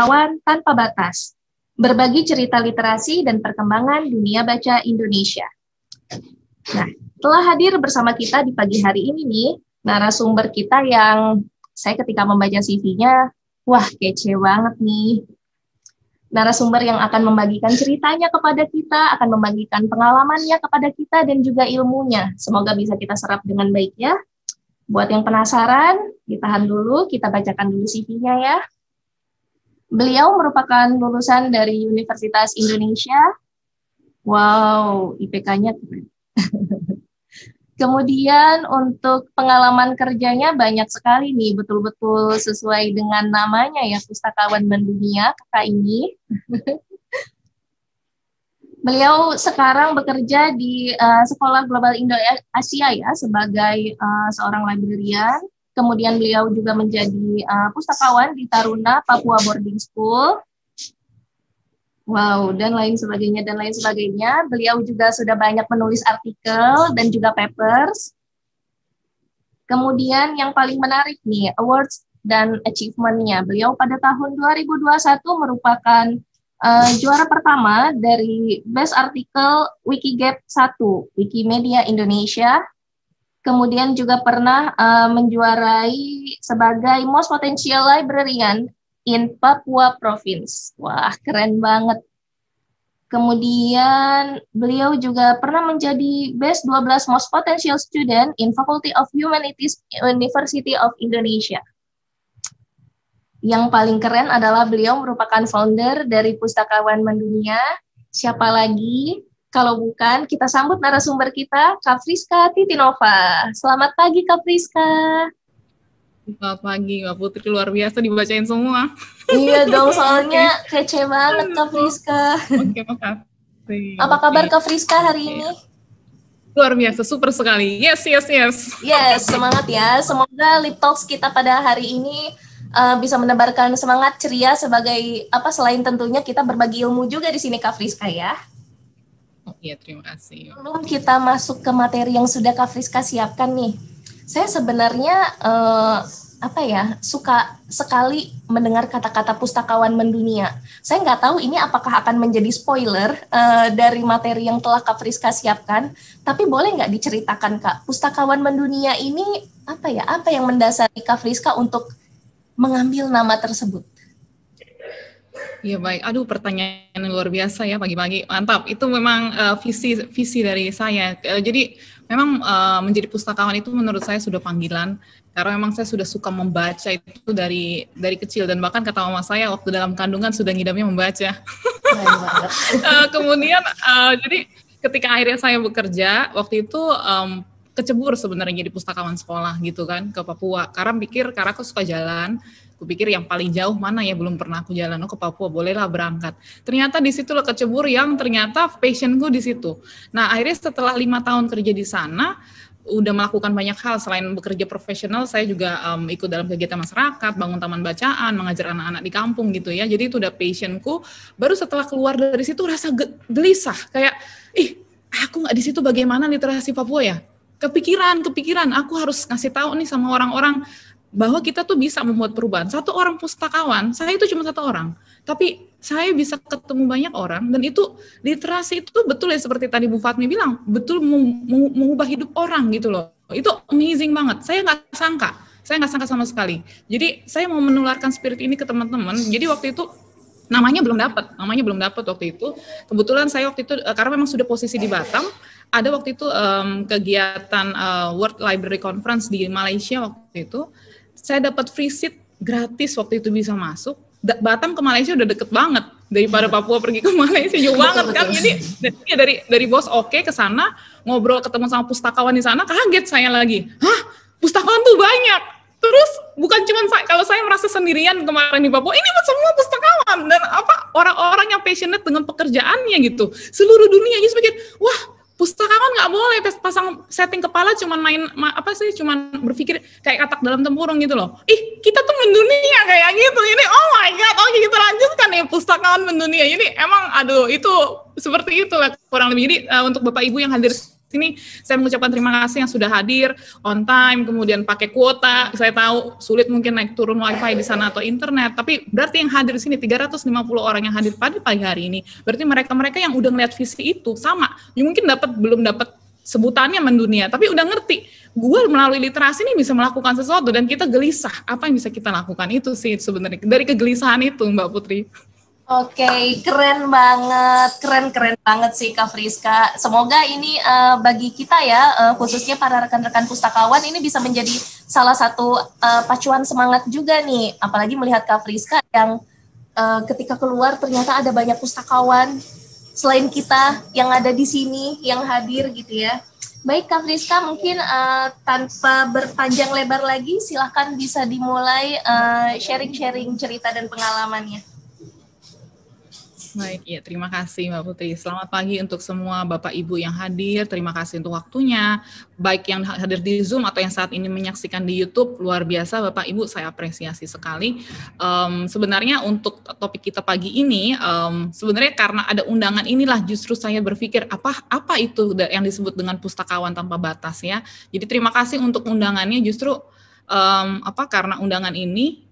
Pustakawan Tanpa Batas, berbagi cerita literasi dan perkembangan dunia baca Indonesia. Nah, telah hadir bersama kita di pagi hari ini nih, narasumber kita yang saya ketika membaca CV-nya, wah kece banget nih. Narasumber yang akan membagikan ceritanya kepada kita, akan membagikan pengalamannya kepada kita dan juga ilmunya. Semoga bisa kita serap dengan baik ya. Buat yang penasaran, ditahan dulu, kita bacakan dulu CV-nya ya. Beliau merupakan lulusan dari Universitas Indonesia. Wow, IPK-nya keren. Kemudian untuk pengalaman kerjanya banyak sekali nih, betul-betul sesuai dengan namanya ya, Pustakawan Mendunia, kakak ini. Beliau sekarang bekerja di Sekolah Global Indo-Asia ya, sebagai seorang librarian. Kemudian beliau juga menjadi pustakawan di Taruna Papua Boarding School. Wow, dan lain sebagainya, dan lain sebagainya. Beliau juga sudah banyak menulis artikel dan juga papers. Kemudian yang paling menarik nih, awards dan achievement-nya. Beliau pada tahun 2021 merupakan juara pertama dari Best Article Wikigap 1, Wikimedia Indonesia. Kemudian juga pernah menjuarai sebagai Most Potential Librarian in Papua Province. Wah, keren banget. Kemudian beliau juga pernah menjadi Best 12 Most Potential Student in Faculty of Humanities University of Indonesia. Yang paling keren adalah beliau merupakan founder dari Pustakawan Mendunia. Siapa lagi? Kalau bukan, kita sambut narasumber kita, Kak Friska Titinova. Selamat pagi, Kak Friska. Selamat pagi, Mbak Putri. Luar biasa dibacain semua. Iya dong, soalnya kece banget, Kak Friska. Oke, makasih. Apa kabar, Kak Friska, hari ini? Luar biasa, super sekali. Yes. Yes, semangat ya. Semoga Lip Talks kita pada hari ini bisa menebarkan semangat ceria sebagai selain tentunya kita berbagi ilmu juga di sini, Kak Friska ya. Oh iya, terima kasih. Sebelum kita masuk ke materi yang sudah Kak Friska siapkan nih, saya sebenarnya suka sekali mendengar kata-kata Pustakawan Mendunia. Saya nggak tahu ini apakah akan menjadi spoiler dari materi yang telah Kak Friska siapkan, tapi boleh nggak diceritakan, Kak, Pustakawan Mendunia ini apa yang mendasari Kak Friska untuk mengambil nama tersebut? Iya baik, aduh pertanyaan yang luar biasa ya pagi-pagi, mantap. Itu memang visi dari saya. Jadi memang menjadi pustakawan itu menurut saya sudah panggilan, karena memang saya sudah suka membaca itu dari kecil, dan bahkan kata mama saya waktu dalam kandungan sudah ngidamnya membaca. Kemudian jadi ketika akhirnya saya bekerja waktu itu kecebur sebenarnya jadi pustakawan sekolah gitu kan ke Papua, karena aku suka jalan. Aku pikir yang paling jauh mana ya, belum pernah aku jalan, ke Papua, bolehlah berangkat. Ternyata di situlah kecebur yang ternyata passionku di situ. Nah akhirnya setelah 5 tahun kerja di sana, udah melakukan banyak hal selain bekerja profesional, saya juga ikut dalam kegiatan masyarakat, bangun taman bacaan, mengajar anak-anak di kampung gitu ya. Jadi itu udah passionku. Baru setelah keluar dari situ rasa gelisah, kayak aku nggak di situ, bagaimana literasi Papua ya? Kepikiran, aku harus ngasih tahu nih sama orang-orang bahwa kita tuh bisa membuat perubahan. Satu orang pustakawan, saya itu cuma 1 orang, tapi saya bisa ketemu banyak orang, dan itu literasi itu betul ya seperti tadi Bu Fatmi bilang, betul mengubah hidup orang gitu loh. Itu amazing banget. Saya nggak sangka sama sekali. Jadi saya mau menularkan spirit ini ke teman-teman. Jadi waktu itu namanya belum dapat waktu itu. Kebetulan saya waktu itu karena memang sudah posisi di Batam, ada waktu itu kegiatan World Library Conference di Malaysia waktu itu. Saya dapat free seat gratis waktu itu bisa masuk. Batam ke Malaysia udah deket banget daripada Papua pergi ke Malaysia, jauh banget kan. Jadi dari bos ke sana, ngobrol ketemu sama pustakawan di sana, kaget saya lagi. Hah, pustakawan tuh banyak. Terus bukan cuma kalau saya merasa sendirian kemarin di Papua, ini semua pustakawan dan orang-orang yang passionate dengan pekerjaannya gitu. Seluruh dunia jadi pikir, wah, pustakawan nggak boleh pasang setting kepala cuman cuman berpikir kayak katak dalam tempurung gitu loh. Kita tuh mendunia kayak gitu. Ini oh my god, oke kita lanjutkan ya, pustakawan mendunia. Ini emang itu seperti itulah kurang lebih. Jadi untuk Bapak Ibu yang hadir sini saya mengucapkan terima kasih yang sudah hadir on time, kemudian pakai kuota. Saya tahu sulit mungkin naik turun wifi di sana atau internet, tapi berarti yang hadir di sini 350 orang yang hadir pada pagi hari ini, berarti mereka-mereka yang udah ngeliat visi itu sama, ya mungkin belum dapat sebutannya mendunia, tapi udah ngerti, gue melalui literasi ini bisa melakukan sesuatu dan kita gelisah, apa yang bisa kita lakukan, itu sih sebenarnya dari kegelisahan itu Mbak Putri. Oke, keren banget sih Kak Friska. Semoga ini bagi kita ya, khususnya para rekan-rekan pustakawan ini bisa menjadi salah satu pacuan semangat juga nih. Apalagi melihat Kak Friska yang ketika keluar ternyata ada banyak pustakawan selain kita yang ada di sini, yang hadir gitu ya. Baik Kak Friska, mungkin tanpa berpanjang lebar lagi, silahkan bisa dimulai sharing-sharing cerita dan pengalamannya. Baik, ya terima kasih Mbak Putri. Selamat pagi untuk semua Bapak Ibu yang hadir. Terima kasih untuk waktunya. Baik yang hadir di Zoom atau yang saat ini menyaksikan di YouTube, luar biasa Bapak Ibu, saya apresiasi sekali. Sebenarnya untuk topik kita pagi ini, sebenarnya karena ada undangan inilah justru saya berpikir apa itu yang disebut dengan pustakawan tanpa batas ya. Jadi terima kasih untuk undangannya, justru karena undangan ini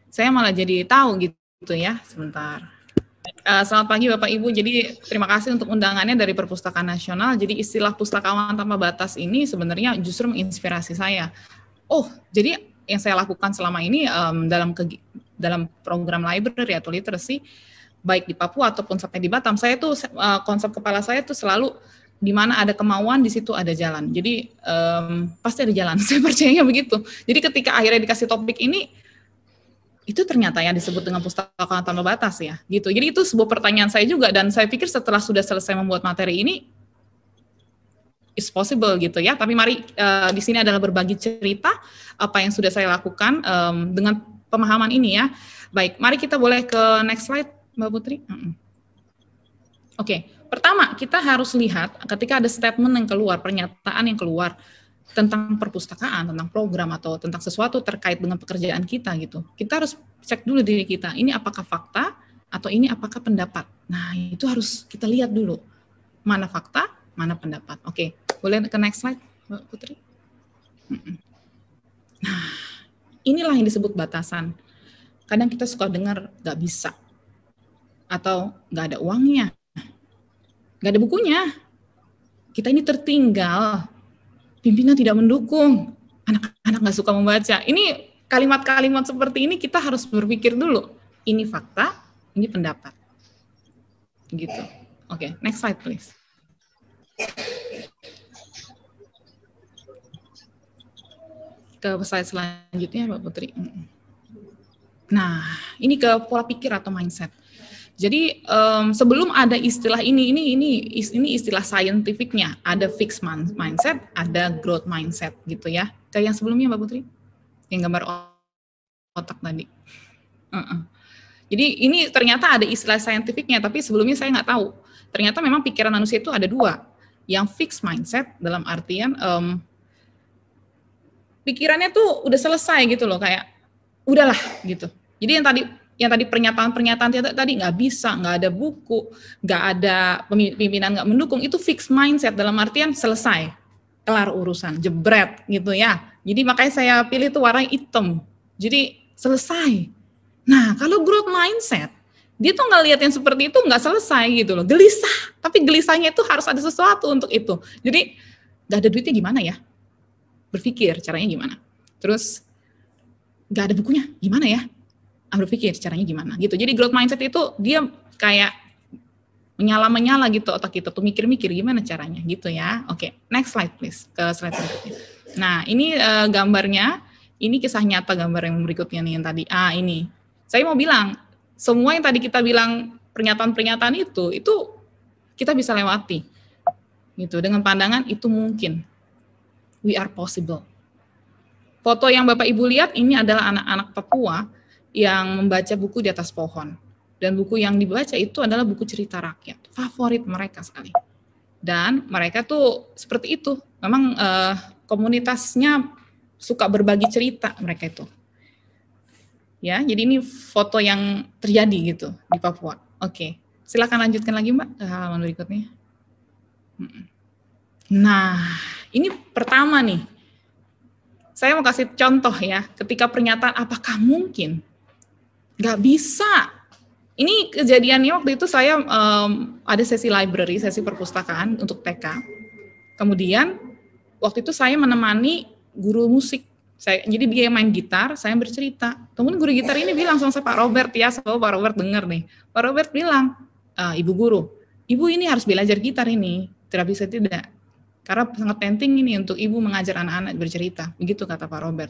saya malah jadi tahu gitu ya. Sebentar. Selamat pagi Bapak Ibu, jadi terima kasih untuk undangannya dari Perpustakaan Nasional. Jadi istilah pustakawan tanpa batas ini sebenarnya justru menginspirasi saya. Oh, jadi yang saya lakukan selama ini dalam program library atau literacy, baik di Papua ataupun sampai di Batam, saya tuh konsep kepala saya tuh selalu di mana ada kemauan, di situ ada jalan. Jadi pasti ada jalan, saya percayanya begitu. Jadi ketika akhirnya dikasih topik ini, itu ternyata yang disebut dengan pustakawan tanpa batas ya, gitu. Jadi itu sebuah pertanyaan saya juga, dan saya pikir setelah sudah selesai membuat materi ini, it's possible gitu ya. Tapi mari di sini adalah berbagi cerita apa yang sudah saya lakukan dengan pemahaman ini ya. Baik, mari kita boleh ke next slide Mbak Putri. Oke, pertama kita harus lihat ketika ada statement yang keluar, pernyataan yang keluar tentang perpustakaan, tentang program, atau tentang sesuatu terkait dengan pekerjaan kita gitu. Kita harus cek dulu diri kita, ini apakah fakta, atau ini apakah pendapat. Nah, itu harus kita lihat dulu, mana fakta, mana pendapat. Oke, boleh ke next slide, Mbak Putri? Nah, inilah yang disebut batasan. Kadang kita suka dengar, nggak bisa, atau nggak ada uangnya, nggak ada bukunya, kita ini tertinggal, pimpinan tidak mendukung, anak-anak nggak suka membaca. Ini kalimat-kalimat seperti ini kita harus berpikir dulu. Ini fakta, ini pendapat. Gitu. Oke, next slide please. Ke slide selanjutnya Mbak Putri. Nah, ini ke pola pikir atau mindset. Jadi sebelum ada istilah ini istilah saintifiknya, ada fixed mindset, ada growth mindset gitu ya. Kayak yang sebelumnya Mbak Putri, yang gambar otak tadi. Jadi ini ternyata ada istilah saintifiknya, tapi sebelumnya saya nggak tahu. Ternyata memang pikiran manusia itu ada dua, yang fixed mindset dalam artian pikirannya tuh udah selesai gitu loh, kayak udahlah gitu. Jadi yang tadi pernyataan tadi nggak bisa, nggak ada buku, nggak ada pimpinan nggak mendukung, itu fixed mindset dalam artian selesai, kelar urusan, jebret gitu ya. Jadi makanya saya pilih itu warna hitam. Jadi selesai. Nah kalau growth mindset, dia tuh nggak lihat yang seperti itu nggak selesai gitu loh, gelisah. Tapi gelisahnya itu harus ada sesuatu untuk itu. Jadi nggak ada duitnya gimana ya? Berpikir caranya gimana? Terus nggak ada bukunya gimana ya? Berpikir caranya gimana gitu. Jadi growth mindset itu dia kayak menyala gitu otak kita tuh, mikir-mikir gimana caranya gitu ya. Oke, next slide please, ke slide berikutnya. Nah ini gambarnya, ini kisah nyata gambar yang berikutnya nih yang tadi. Ini saya mau bilang semua yang tadi kita bilang pernyataan-pernyataan itu kita bisa lewati gitu dengan pandangan itu mungkin, we are possible. Foto yang Bapak Ibu lihat ini adalah anak-anak Papua yang membaca buku di atas pohon. Dan buku yang dibaca itu adalah buku cerita rakyat. Favorit mereka sekali. Dan mereka tuh seperti itu. Memang komunitasnya suka berbagi cerita mereka itu. Ya, jadi ini foto yang terjadi gitu di Papua. Oke, silakan lanjutkan lagi Mbak ke halaman berikutnya. Nah, ini pertama nih. Saya mau kasih contoh ya, ketika pernyataan apakah mungkin? Nggak bisa. Ini kejadiannya waktu itu saya ada sesi library, sesi perpustakaan untuk TK. Kemudian waktu itu saya menemani guru musik. Jadi dia main gitar, saya bercerita. Kemudian guru gitar ini bilang sama saya, Pak Robert ya, selalu Pak Robert dengar nih. Pak Robert bilang, Ibu guru, Ibu ini harus belajar gitar ini, tidak bisa tidak. Karena sangat penting ini untuk Ibu mengajar anak-anak bercerita. Begitu kata Pak Robert.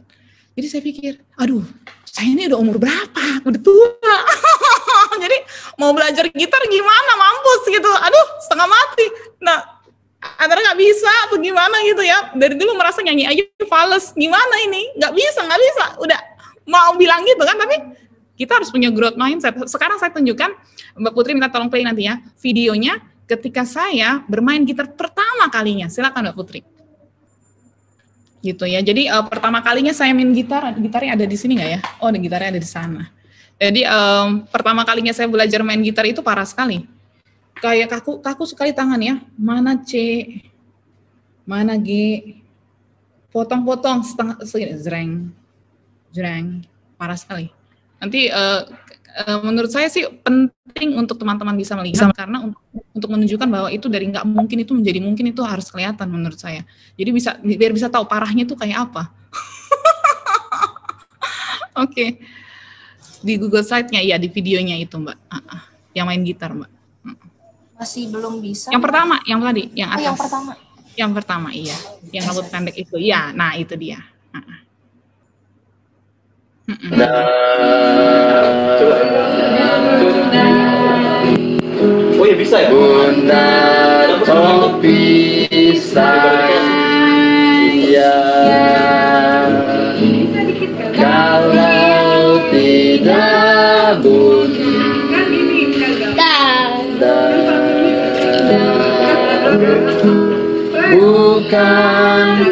Jadi saya pikir, aduh, saya ini udah umur berapa? Udah tua. Jadi mau belajar gitar gimana, mampus gitu. Aduh, setengah mati. Nah, antara nggak bisa atau gimana gitu ya. Dari dulu merasa nyanyi aja fales. Gimana ini? Nggak bisa. Udah mau bilang gitu kan, tapi kita harus punya growth mindset. Sekarang saya tunjukkan, Mbak Putri minta tolong play nanti ya, videonya ketika saya bermain gitar pertama kalinya. Silakan Mbak Putri. Gitu ya. Jadi pertama kalinya saya main gitarnya ada di sini nggak ya? Oh, gitarnya ada di sana. Jadi pertama kalinya saya belajar main gitar itu parah sekali. Kayak kaku sekali tangan ya. Mana C, mana G, potong-potong setengah, jreng, parah sekali. Nanti menurut saya sih penting untuk teman-teman bisa melihat, karena untuk menunjukkan bahwa itu dari nggak mungkin itu menjadi mungkin itu harus kelihatan menurut saya. Jadi biar bisa tahu parahnya itu kayak apa. Oke. Di Google Slide-nya, ya di videonya itu Mbak. Yang main gitar Mbak. Masih belum bisa. Yang pertama, yang tadi, yang atas. Yang pertama. Yang pertama, iya. Yang rambut pendek itu. Iya, nah itu dia. Oh ya bisa ya? Bunda kopi saya kalau tidak bukan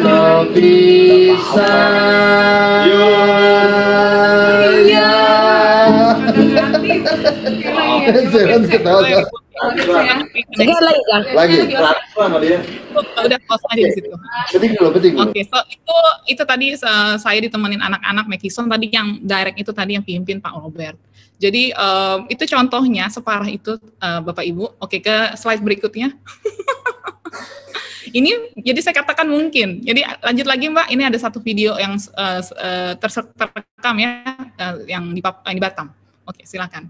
kopi saya. Sekali lagi kan? Lagi. Udah close aja di situ. Oke, so itu tadi saya ditemenin anak-anak Mekison tadi yang direct itu tadi yang pimpin Pak Robert. Jadi itu contohnya separah itu Bapak Ibu. Oke, ke slide berikutnya. Ini jadi saya katakan mungkin. Jadi lanjut lagi Mbak, ini ada satu video yang terekam ya yang di Batam. Oke, silakan.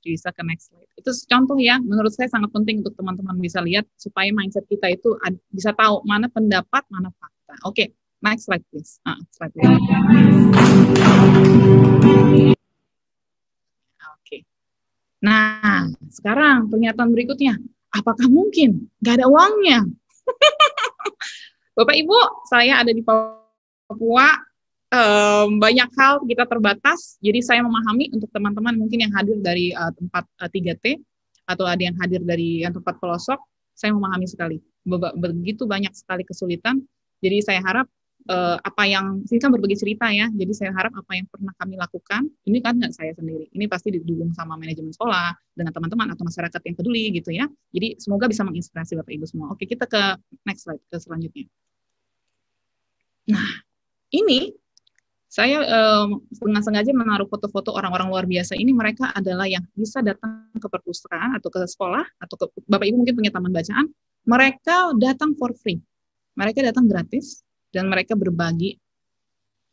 Bisa ke next slide. Itu contoh ya, menurut saya sangat penting untuk teman-teman bisa lihat supaya mindset kita itu bisa tahu mana pendapat, mana fakta. Oke, next slide please. Slide please. Oke. Nah, sekarang pernyataan berikutnya. Apakah mungkin nggak ada uangnya? Bapak Ibu, saya ada di Papua. Banyak hal kita terbatas, jadi saya memahami untuk teman-teman mungkin yang hadir dari tempat 3T atau ada yang hadir dari tempat pelosok, saya memahami sekali. Begitu banyak sekali kesulitan, jadi saya harap apa yang, ini kan berbagi cerita ya, jadi saya harap apa yang pernah kami lakukan, ini kan nggak saya sendiri, ini pasti didukung sama manajemen sekolah, dengan teman-teman atau masyarakat yang peduli gitu ya, jadi semoga bisa menginspirasi Bapak Ibu semua. Oke, kita ke next slide, ke selanjutnya. Nah, ini saya dengan sengaja menaruh foto-foto orang-orang luar biasa ini, mereka adalah yang bisa datang ke perpustakaan atau ke sekolah, atau ke, Bapak Ibu mungkin punya taman bacaan, mereka datang for free, mereka datang gratis, dan mereka berbagi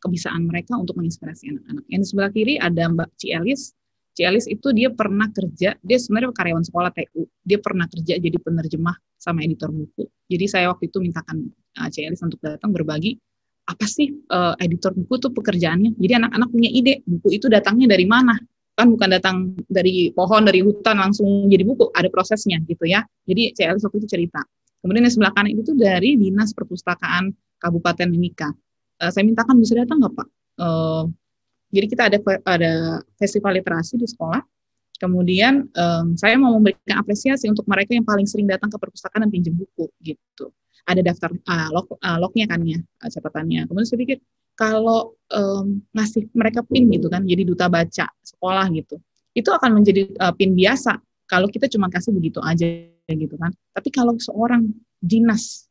kebiasaan mereka untuk menginspirasi anak-anak. Yang di sebelah kiri ada Mbak Cielis. Cielis itu dia pernah kerja, dia sebenarnya karyawan sekolah TU, dia pernah kerja jadi penerjemah sama editor buku. Jadi saya waktu itu mintakan Cielis untuk datang berbagi, apa sih editor buku tuh pekerjaannya. Jadi anak-anak punya ide, buku itu datangnya dari mana. kan bukan datang dari pohon, dari hutan langsung jadi buku, ada prosesnya gitu ya. Jadi CLS waktu itu cerita. Kemudian yang sebelah kanan itu dari Dinas Perpustakaan Kabupaten Mimika. Saya mintakan bisa datang nggak Pak? Jadi kita ada festival literasi di sekolah. Kemudian saya mau memberikan apresiasi untuk mereka yang paling sering datang ke perpustakaan dan pinjam buku gitu. Ada daftar lognya kan ya, catatannya. Kemudian saya pikir kalau ngasih mereka pin gitu kan, jadi duta baca sekolah gitu, itu akan menjadi pin biasa kalau kita cuma kasih begitu aja gitu kan. Tapi kalau seorang dinas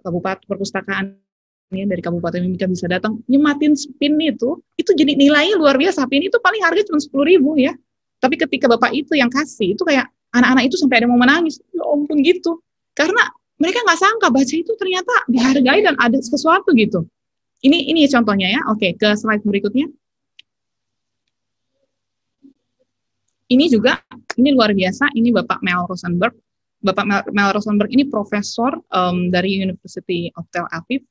kabupaten perpustakaan ya, dari Kabupaten Mimika bisa datang nyematin pin itu jadi nilainya luar biasa. Pin itu paling harga cuma 10.000 ya. Tapi ketika Bapak itu yang kasih, itu kayak anak-anak itu sampai ada mau menangis. Ya ampun gitu. Karena mereka nggak sangka baca itu ternyata dihargai dan ada sesuatu gitu. Ini contohnya ya. Oke, ke slide berikutnya. Ini juga, ini luar biasa. Ini Bapak Mel Rosenberg. Bapak Mel Rosenberg ini profesor dari University of Tel Aviv.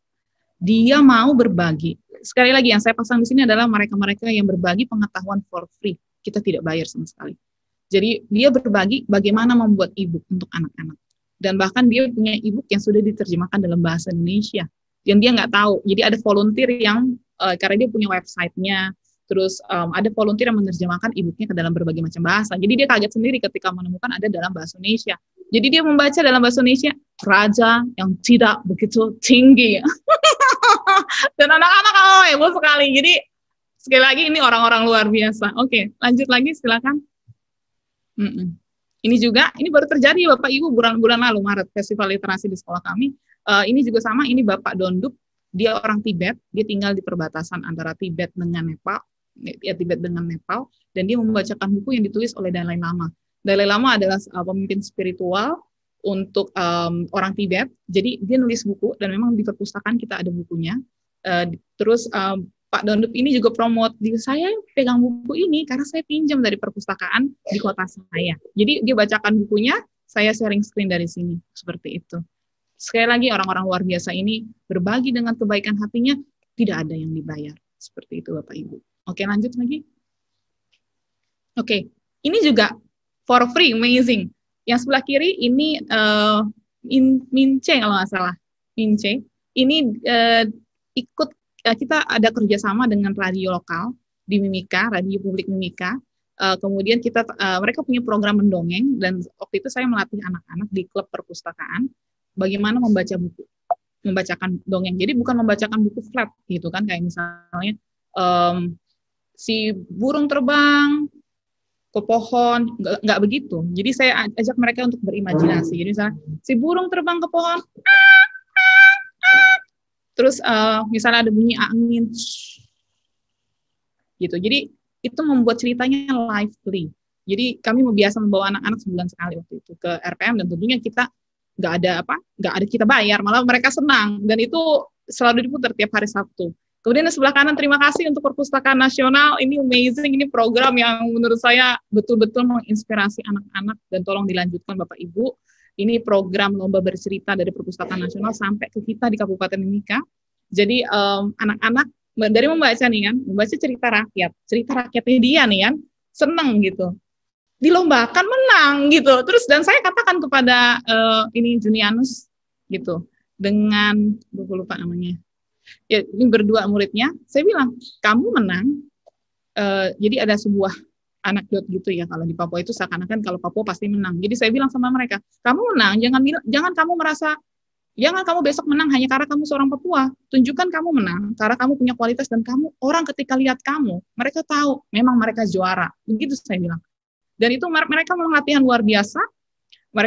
Dia mau berbagi. Sekali lagi yang saya pasang di sini adalah mereka-mereka yang berbagi pengetahuan for free. Kita tidak bayar sama sekali. Jadi dia berbagi bagaimana membuat e-book untuk anak-anak. Dan bahkan dia punya e-book yang sudah diterjemahkan dalam bahasa Indonesia. Yang dia nggak tahu. Jadi ada volunteer yang, karena dia punya website-nya, terus ada volunteer yang menerjemahkan e-booknya ke dalam berbagai macam bahasa. Jadi dia kaget sendiri ketika menemukan ada dalam bahasa Indonesia. Jadi dia membaca dalam bahasa Indonesia, raja yang tidak begitu tinggi. Dan anak-anak heboh sekali. Jadi sekali lagi ini orang-orang luar biasa. Oke, lanjut lagi silakan. Ini juga, ini baru terjadi Bapak Ibu bulan lalu Maret, festival literasi di sekolah kami. Ini juga sama, ini Bapak Dondup, dia orang Tibet, dia tinggal di perbatasan antara Tibet dengan Nepal, dan dia membacakan buku yang ditulis oleh Dalai Lama. Dalai Lama adalah pemimpin spiritual untuk orang Tibet, jadi dia nulis buku, dan memang di perpustakaan kita ada bukunya. Terus Pak Dondup ini juga promote, saya pegang buku ini karena saya pinjam dari perpustakaan di kota saya. Jadi dia bacakan bukunya, saya sharing screen dari sini, seperti itu. Sekali lagi orang-orang luar biasa ini berbagi dengan kebaikan hatinya, tidak ada yang dibayar. Seperti itu Bapak Ibu. Oke, lanjut lagi. Oke, ini juga for free, amazing. Yang sebelah kiri ini Mince kalau nggak salah. Mince, ini ikut kita ada kerjasama dengan radio lokal di Mimika, Radio Publik Mimika. Kemudian mereka punya program mendongeng, dan waktu itu saya melatih anak-anak di klub perpustakaan bagaimana membaca buku, membacakan dongeng. Jadi bukan membacakan buku flat gitu kan, kayak misalnya si burung terbang ke pohon, nggak begitu. Jadi saya ajak mereka untuk berimajinasi. Jadi misalnya si burung terbang ke pohon, terus misalnya ada bunyi angin, gitu. Jadi itu membuat ceritanya lively. Jadi kami biasa membawa anak-anak sebulan sekali waktu itu ke RPM, dan tentunya kita nggak ada kita bayar, malah mereka senang, dan itu selalu diputar tiap hari Sabtu. Kemudian di sebelah kanan, terima kasih untuk Perpustakaan Nasional, ini amazing, ini program yang menurut saya betul-betul menginspirasi anak-anak, dan tolong dilanjutkan Bapak Ibu. Ini program lomba bercerita dari Perpustakaan Nasional sampai ke kita di Kabupaten Mimika. Jadi anak-anak dari membaca nih kan, membaca cerita rakyatnya dia nih kan, seneng gitu. Dilombakan menang gitu. Terus dan saya katakan kepada ini Junianus gitu, dengan gue lupa namanya. Ya, ini berdua muridnya, saya bilang, kamu menang. Jadi ada sebuah anekdot gitu ya, kalau di Papua itu seakan-akan kalau Papua pasti menang. Jadi saya bilang sama mereka, kamu menang, jangan kamu merasa, jangan kamu besok menang hanya karena kamu seorang Papua. Tunjukkan kamu menang karena kamu punya kualitas, dan kamu, orang ketika lihat kamu, mereka tahu memang mereka juara. Begitu saya bilang. Dan itu mereka memang latihan luar biasa.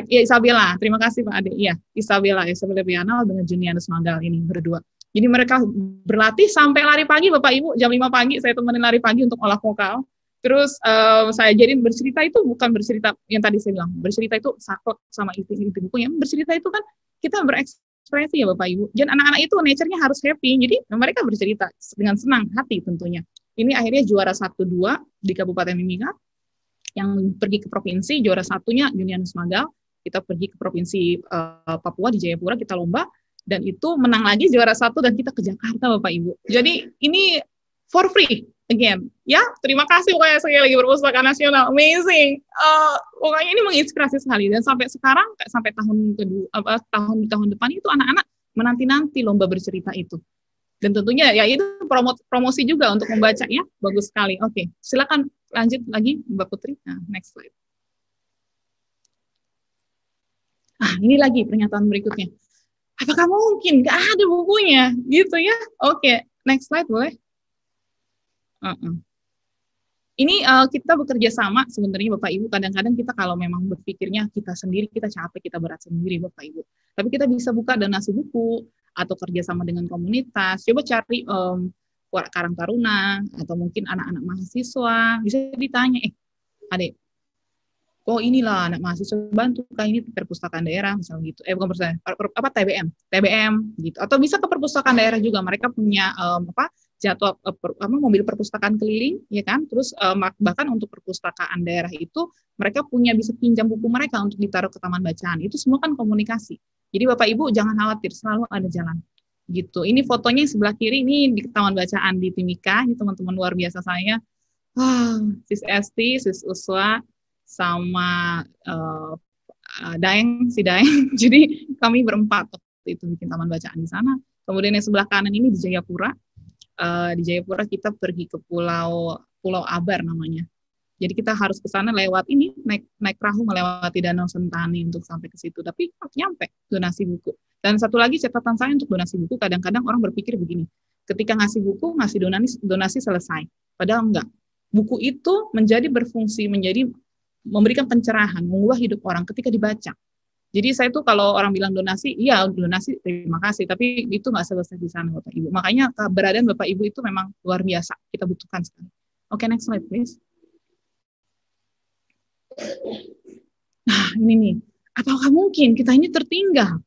Ya Isabella, terima kasih Pak Ade. Iya, Isabella Bianal dengan Junianus Manggal ini berdua. Jadi mereka berlatih sampai lari pagi Bapak Ibu, jam 5 pagi saya temenin lari pagi untuk olah vokal. Terus saya jadiin bercerita itu bukan bercerita yang tadi saya bilang, bercerita itu saklek sama isi bukunya. Bercerita itu kan kita berekspresi ya Bapak Ibu. Dan anak-anak itu nature-nya harus happy, jadi mereka bercerita dengan senang hati tentunya. Ini akhirnya juara 1-2 di Kabupaten Mimika, yang pergi ke provinsi, juara satunya Junianus Magal, kita pergi ke provinsi Papua di Jayapura, kita lomba, dan itu menang lagi juara 1, dan kita ke Jakarta Bapak Ibu. Jadi ini for free. again, ya terima kasih pokoknya sekali lagi Perpustakaan Nasional, amazing. Pokoknya ini menginspirasi sekali dan sampai sekarang, sampai tahun kedua, tahun depan itu anak-anak menanti-nanti lomba bercerita itu. Dan tentunya ya itu promosi juga untuk membaca ya, bagus sekali. Oke, silakan lanjut lagi Mbak Putri. Nah, next slide. Ini lagi pernyataan berikutnya. Apakah mungkin nggak ada bukunya, gitu ya? Oke, next slide boleh. Ini kita bekerja sama sebenarnya Bapak Ibu. Kadang-kadang kita kalau memang berpikirnya kita sendiri, kita capek, kita berat sendiri Bapak Ibu. Tapi kita bisa buka donasi buku atau kerjasama dengan komunitas. Coba cari Karang Taruna atau mungkin anak-anak mahasiswa. Bisa ditanya, adik, oh inilah anak mahasiswa bantu kah ini perpustakaan daerah misalnya gitu. Bukan perpustakaan, TBM gitu. Atau bisa ke perpustakaan daerah juga. Mereka punya jadwal mobil perpustakaan keliling, ya kan? Terus bahkan untuk perpustakaan daerah itu mereka punya bisa pinjam buku mereka untuk ditaruh ke taman bacaan. Itu semua kan komunikasi. Jadi Bapak Ibu jangan khawatir, selalu ada jalan. Gitu. Ini fotonya sebelah kiri ini di taman bacaan di Timika. Ini teman-teman luar biasa saya. Sis Esti, Sis Uswa, sama si Daeng. Jadi kami berempat waktu itu bikin taman bacaan di sana. Kemudian yang sebelah kanan ini di Jayapura. Di Jayapura kita pergi ke Pulau Abar namanya. Jadi kita harus ke sana lewat ini, naik perahu melewati Danau Sentani untuk sampai ke situ. Tapi nyampe donasi buku. Dan satu lagi catatan saya untuk donasi buku, kadang-kadang orang berpikir begini, ketika ngasih buku, ngasih donasi selesai. Padahal enggak. Buku itu menjadi berfungsi, memberikan pencerahan, mengubah hidup orang ketika dibaca. Jadi saya tuh kalau orang bilang donasi, iya donasi terima kasih, tapi itu nggak selesai di sana Bapak Ibu. Makanya keberadaan Bapak Ibu itu memang luar biasa, kita butuhkan sekali. Oke, next slide please. Nah ini nih, apakah mungkin kita ini tertinggal?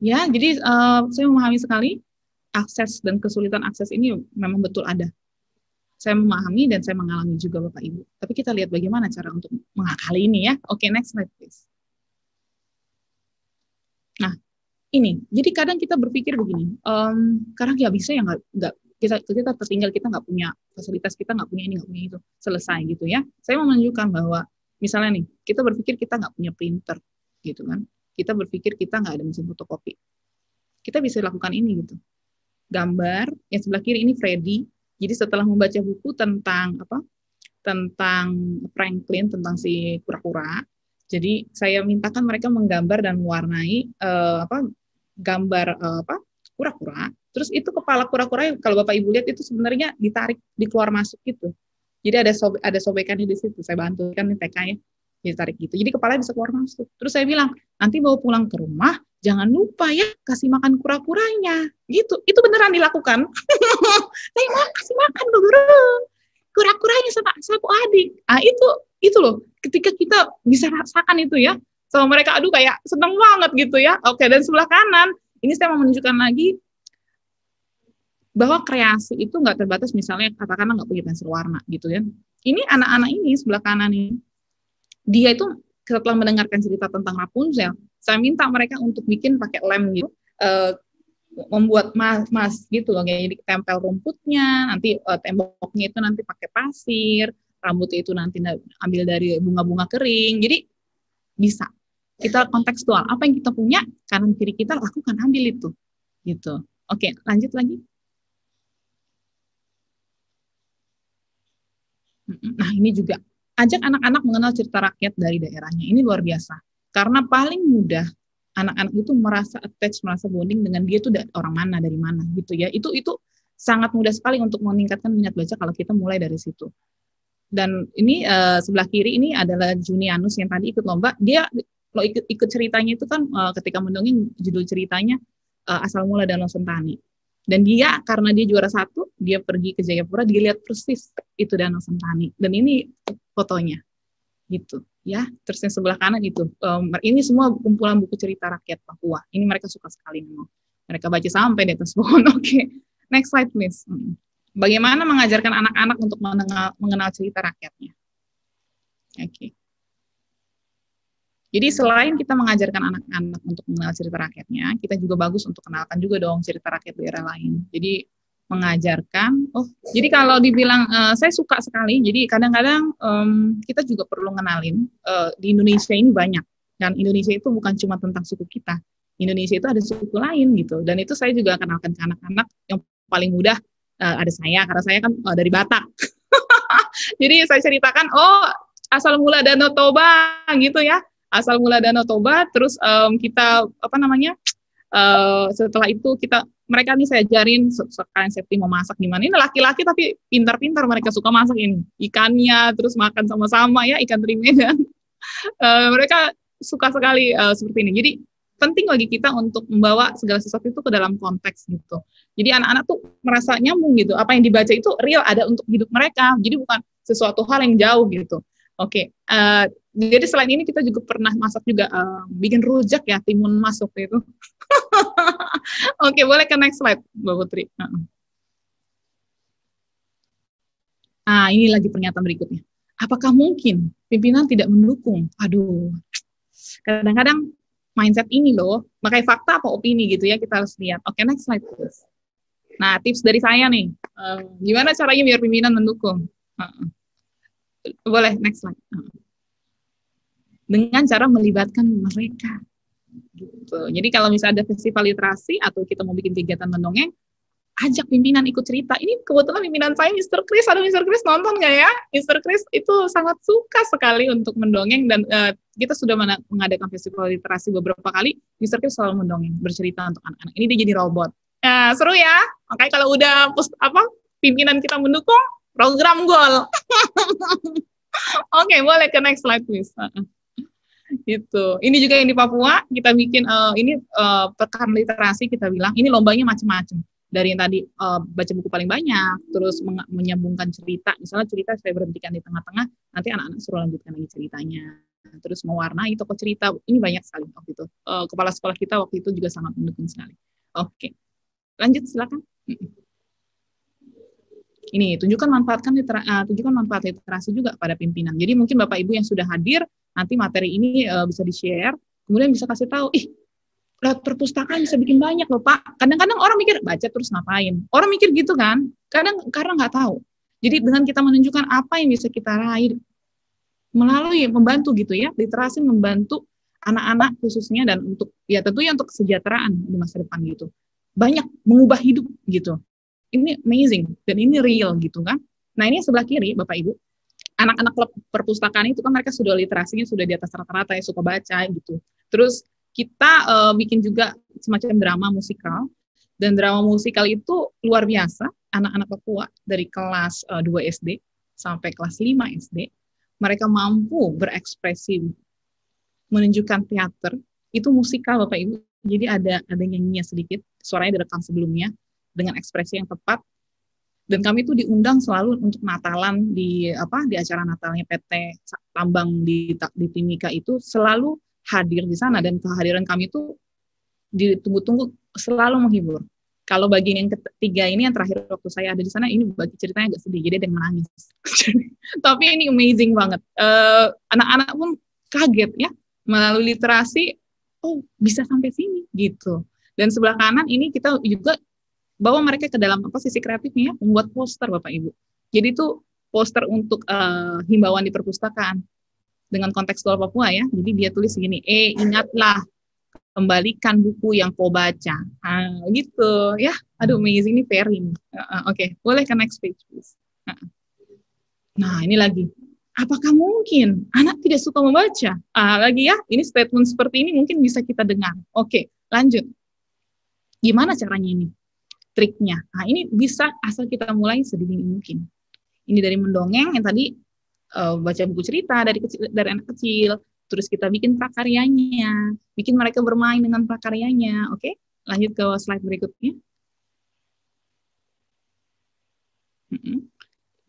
Ya, jadi saya memahami sekali akses dan kesulitan akses ini memang betul ada. Saya memahami dan saya mengalami juga Bapak Ibu. Tapi kita lihat bagaimana cara untuk mengakali ini ya. Oke, next slide please. Nah, ini. Jadi kadang kita berpikir begini, karena nggak bisa ya nggak kita tertinggal, kita nggak punya fasilitas, kita nggak punya ini, nggak punya itu, selesai gitu ya. Saya mau menunjukkan bahwa misalnya nih, kita berpikir kita nggak punya printer, gitu kan. Kita berpikir kita nggak ada mesin fotokopi. Kita bisa lakukan ini gitu. Gambar, yang sebelah kiri ini Freddy. Jadi setelah membaca buku tentang Franklin, tentang si kura-kura, jadi saya mintakan mereka menggambar dan mewarnai gambar kura-kura. Terus itu kepala kura-kura kalau Bapak Ibu lihat itu sebenarnya ditarik, dikeluar masuk gitu. Jadi ada sobekannya di situ. Saya bantu kan TK ya, ditarik gitu. Jadi kepalanya bisa keluar masuk. Terus saya bilang, nanti bawa pulang ke rumah, jangan lupa ya kasih makan kura-kuranya. Gitu. Itu beneran dilakukan. Saya mau kasih makan tuh kura-kuranya sama adik. Itu loh. Ketika kita bisa rasakan itu ya sama mereka, aduh kayak seneng banget gitu ya. Oke, dan sebelah kanan ini saya mau menunjukkan lagi bahwa kreasi itu nggak terbatas misalnya katakanlah nggak punya pensil warna gitu ya. Ini anak-anak ini sebelah kanan ini, dia itu setelah mendengarkan cerita tentang Rapunzel, saya minta mereka untuk bikin pakai lem gitu, membuat mas gitu loh, jadi tempel rumputnya, nanti temboknya itu nanti pakai pasir, rambutnya itu nanti ambil dari bunga-bunga kering. Jadi bisa kita kontekstual, apa yang kita punya kanan kiri kita lakukan, ambil itu gitu. Oke, lanjut lagi. Nah ini juga ajak anak-anak mengenal cerita rakyat dari daerahnya. Ini luar biasa karena paling mudah anak-anak itu merasa attach, merasa bonding dengan dia itu orang mana, dari mana gitu ya. Itu sangat mudah sekali untuk meningkatkan minat baca kalau kita mulai dari situ. Dan ini sebelah kiri ini adalah Junianus yang tadi ikut lomba. Dia ikut ceritanya itu kan ketika mendongeng, judul ceritanya Asal Mula Danau Sentani. Dan dia karena dia juara 1, dia pergi ke Jayapura, dia lihat persis itu Danau Sentani. Dan ini fotonya gitu ya. Terus yang sebelah kanan itu ini semua kumpulan buku cerita rakyat Papua. Ini mereka suka sekali memang. Mereka baca sampai di atas pohon. Oke. Next slide please. Bagaimana mengajarkan anak-anak untuk mengenal cerita rakyatnya. Oke. Jadi selain kita mengajarkan anak-anak untuk mengenal cerita rakyatnya, kita juga bagus untuk kenalkan juga dong cerita rakyat daerah lain. Jadi mengajarkan. Oh, jadi kalau dibilang saya suka sekali. Jadi kadang-kadang kita juga perlu ngenalin di Indonesia ini banyak. Dan Indonesia itu bukan cuma tentang suku kita. Indonesia itu ada suku lain gitu. Dan itu saya juga kenalkan ke anak-anak. Yang paling mudah ada saya, karena saya kan dari Batak. Jadi saya ceritakan, oh asal mula Danau Toba gitu ya. Asal mula Danau Toba, terus kita setelah itu mereka nih saya ajarin sekalian safety mau masak gimana. Ini laki-laki tapi pintar-pintar, mereka suka masak ini ikannya, terus makan sama-sama ya ikan teri Medan. Mereka suka sekali seperti ini. Jadi penting bagi kita untuk membawa segala sesuatu itu ke dalam konteks gitu. Jadi anak-anak tuh merasa nyambung gitu. Apa yang dibaca itu real, ada untuk hidup mereka. Jadi bukan sesuatu hal yang jauh gitu. Oke. Jadi selain ini kita juga pernah masak juga bikin rujak ya, timun mas waktu itu. Oke, boleh ke next slide, Mbak Putri. Ini lagi pernyataan berikutnya. Apakah mungkin pimpinan tidak mendukung? Aduh, kadang-kadang mindset ini loh, makanya fakta apa opini gitu ya, kita harus lihat. Oke, next slide, please. Nah, tips dari saya nih, gimana caranya biar pimpinan mendukung? Boleh, next slide. Dengan cara melibatkan mereka. Gitu. Jadi kalau misalnya ada festival literasi atau kita mau bikin kegiatan mendongeng, ajak pimpinan ikut cerita. Ini kebetulan pimpinan saya Mr. Chris. Aduh, Mr. Chris nonton nggak ya? Mr. Chris itu sangat suka sekali untuk mendongeng dan kita sudah mengadakan festival literasi beberapa kali. Mr. Chris selalu mendongeng, bercerita untuk anak-anak. Ini dia jadi robot. Seru ya. Makanya kalau udah pimpinan kita mendukung, program goal. Oke, boleh ke next slide please. Gitu. Ini juga yang di Papua kita bikin pekan literasi, kita bilang ini lombanya macam-macam. Dari yang tadi baca buku paling banyak, terus menyambungkan cerita. Misalnya cerita saya berhentikan di tengah-tengah, nanti anak-anak suruh lanjutkan lagi ceritanya. Terus mewarnai tokoh cerita. Ini banyak sekali waktu itu. Kepala sekolah kita waktu itu juga sangat mendukung sekali. Oke. Lanjut silakan. Ini tunjukkan manfaat literasi juga pada pimpinan. Jadi mungkin Bapak Ibu yang sudah hadir, nanti materi ini bisa di-share, kemudian bisa kasih tahu, lewat perpustakaan bisa bikin banyak loh Pak. Kadang-kadang orang mikir baca terus ngapain? Orang mikir gitu kan? Karena nggak tahu. Jadi dengan kita menunjukkan apa yang bisa kita raih melalui membantu gitu ya, literasi membantu anak-anak khususnya dan untuk ya tentunya untuk kesejahteraan di masa depan gitu. Banyak mengubah hidup gitu. Ini amazing dan ini real gitu kan. Nah ini sebelah kiri Bapak Ibu, anak-anak klub perpustakaan itu kan mereka sudah literasinya sudah di atas rata-rata ya, suka baca gitu. Terus kita bikin juga semacam drama musikal, dan drama musikal itu luar biasa. Anak-anak Papua dari kelas 2 SD sampai kelas 5 SD, mereka mampu berekspresi, menunjukkan teater, itu musikal Bapak Ibu. Jadi ada nyanyinya sedikit, suaranya direkam sebelumnya, dengan ekspresi yang tepat. Dan kami itu diundang selalu untuk Natalan di acara Natalnya PT Tambang di Timika itu selalu hadir di sana, dan kehadiran kami itu ditunggu-tunggu, selalu menghibur. Kalau bagian yang ketiga ini yang terakhir waktu saya ada di sana, ini bagi ceritanya agak sedih, jadi ada yang menangis. Tapi ini amazing banget. Anak-anak pun kaget ya, melalui literasi, oh bisa sampai sini gitu. Dan sebelah kanan ini kita juga bawa mereka ke dalam sisi kreatifnya, membuat poster Bapak Ibu. Jadi itu poster untuk himbauan di perpustakaan dengan kontekstual Papua ya. Jadi dia tulis segini, ingatlah, kembalikan buku yang kau baca. Gitu ya. Aduh, amazing, ini very. Oke, boleh ke next page please. Nah, ini lagi. Apakah mungkin anak tidak suka membaca? Lagi ya, ini statement seperti ini mungkin bisa kita dengar. Oke, lanjut. Gimana caranya ini? Triknya. Nah, ini bisa asal kita mulai sedini mungkin. Ini dari mendongeng yang tadi baca buku cerita dari anak kecil, terus kita bikin prakaryanya, bikin mereka bermain dengan prakaryanya. Oke, lanjut ke slide berikutnya.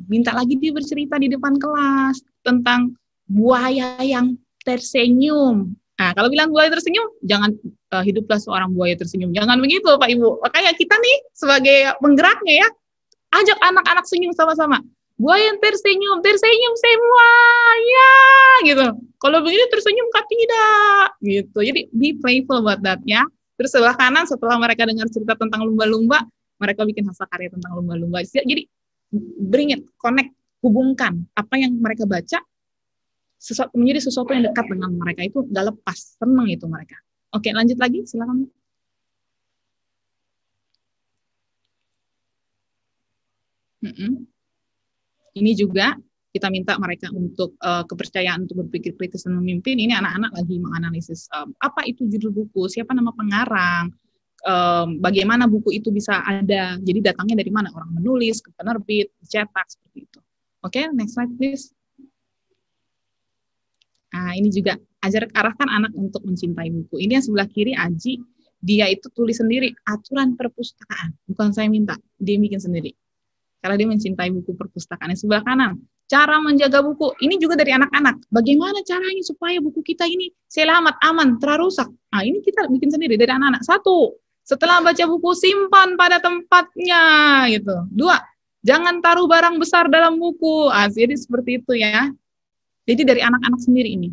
Minta lagi dia bercerita di depan kelas tentang buaya yang tersenyum. Nah, kalau bilang buaya tersenyum, jangan hiduplah seorang buaya tersenyum. Jangan begitu, Pak Ibu. Makanya kita nih sebagai penggeraknya ya, ajak anak-anak senyum sama-sama. Buaya yang tersenyum semua, ya, gitu. Kalau begini tersenyum kah tidak, gitu. Jadi be playful buat that ya. Terus sebelah kanan setelah mereka dengar cerita tentang lumba-lumba, mereka bikin hasil karya tentang lumba-lumba. Jadi bring it, connect, hubungkan apa yang mereka baca menjadi sesuatu yang dekat dengan mereka, itu nggak lepas, senang itu mereka. Oke, lanjut lagi, silakan. Ini juga kita minta mereka untuk kepercayaan untuk berpikir kritis dan memimpin. Ini anak-anak lagi menganalisis apa itu judul buku, siapa nama pengarang, bagaimana buku itu bisa ada, jadi datangnya dari mana, orang menulis, ke penerbit, cetak, seperti itu. Oke, next slide please. Nah, ini juga arahkan anak untuk mencintai buku. Ini yang sebelah kiri Aji, dia itu tulis sendiri aturan perpustakaan, bukan saya minta, dia bikin sendiri. Karena dia mencintai buku perpustakaan. Yang sebelah kanan, cara menjaga buku. Ini juga dari anak-anak. Bagaimana caranya supaya buku kita ini selamat, aman, terarusak. Nah, ini kita bikin sendiri dari anak-anak. 1, setelah baca buku, simpan pada tempatnya. Gitu. 2, jangan taruh barang besar dalam buku. Jadi seperti itu ya. Jadi dari anak-anak sendiri ini.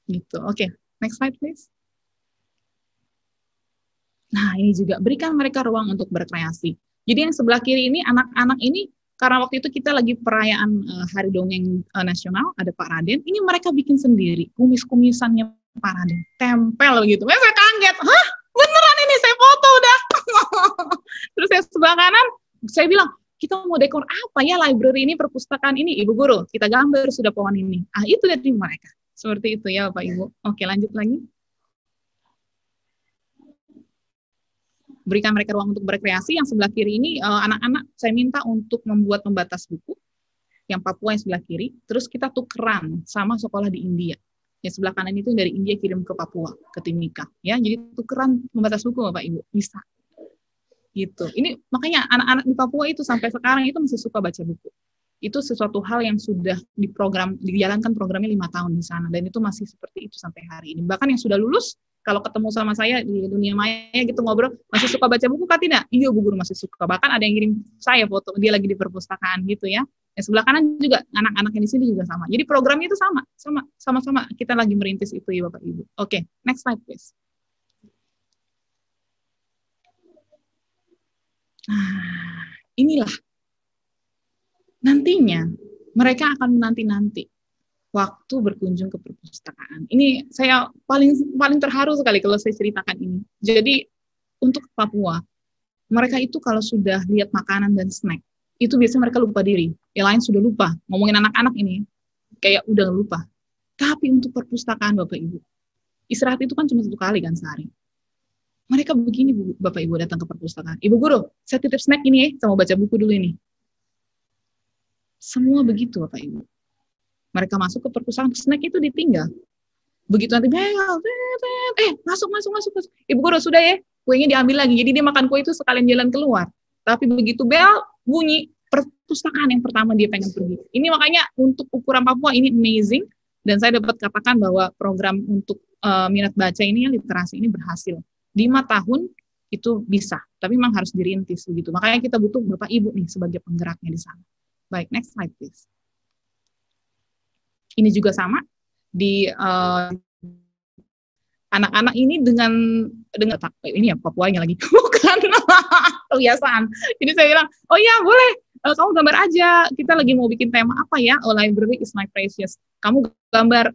Gitu. Oke, next slide please. Nah, ini juga berikan mereka ruang untuk berkreasi. Jadi yang sebelah kiri ini, anak-anak ini, karena waktu itu kita lagi perayaan Hari Dongeng Nasional, ada Pak Raden, ini mereka bikin sendiri, kumis-kumisannya Pak Raden, tempel gitu. Saya kaget, hah? Beneran ini, saya foto udah. Terus saya sebelah kanan, saya bilang, kita mau dekor apa ya library ini, perpustakaan ini, Ibu Guru, kita gambar sudah pohon ini. Ah, itu dari mereka. Seperti itu ya Bapak Ibu. Oke, lanjut lagi. Berikan mereka ruang untuk berkreasi. Yang sebelah kiri ini anak-anak saya minta untuk membuat pembatas buku. Yang Papua yang sebelah kiri. Terus kita tukeran sama sekolah di India. Yang sebelah kanan itu dari India kirim ke Papua, ke Timika. Ya, jadi tukeran pembatas buku Bapak Ibu. Bisa. Gitu. Ini makanya anak-anak di Papua itu sampai sekarang itu masih suka baca buku. Itu sesuatu hal yang sudah dijalankan programnya 5 tahun di sana. Dan itu masih seperti itu sampai hari ini. Bahkan yang sudah lulus, kalau ketemu sama saya di dunia maya gitu ngobrol, masih suka baca buku kah tidak? Iya Bu Guru masih suka. Bahkan ada yang kirim saya foto dia lagi di perpustakaan gitu ya. Yang sebelah kanan juga anak-anak yang di sini juga sama. Jadi programnya itu sama-sama kita lagi merintis itu ya Bapak Ibu. Oke, next slide please. Nah, inilah nantinya mereka akan menanti-nanti waktu berkunjung ke perpustakaan. Ini saya paling terharu sekali kalau saya ceritakan ini. Jadi untuk Papua, mereka itu kalau sudah lihat makanan dan snack, itu biasanya mereka lupa diri. Yang lain sudah lupa. Ngomongin anak-anak ini, kayak udah lupa. Tapi untuk perpustakaan Bapak Ibu, istirahat itu kan cuma 1 kali kan sehari. Mereka begini Bapak Ibu datang ke perpustakaan. Ibu Guru, saya titip snack ini ya, saya mau baca buku dulu ini. Semua begitu Bapak Ibu. Mereka masuk ke perpustakaan, snack itu ditinggal. Begitu nanti masuk. Ibu Guru sudah ya, kuenya diambil lagi. Jadi dia makan kue itu sekalian jalan keluar. Tapi begitu bel bunyi, perpustakaan yang pertama dia pengen pergi. Ini makanya untuk ukuran Papua ini amazing. Dan saya dapat katakan bahwa program untuk minat baca ini, literasi ini berhasil. 5 tahun itu bisa, tapi memang harus dirintis begitu. Makanya kita butuh Bapak Ibu nih sebagai penggeraknya di sana. Baik, next slide please. Ini juga sama di anak-anak ini dengan ini ya Papuanya lagi bukan kebiasaan. Jadi saya bilang, oh ya boleh, kamu gambar aja. Kita lagi mau bikin tema apa ya? Oh, library is my precious. Kamu gambar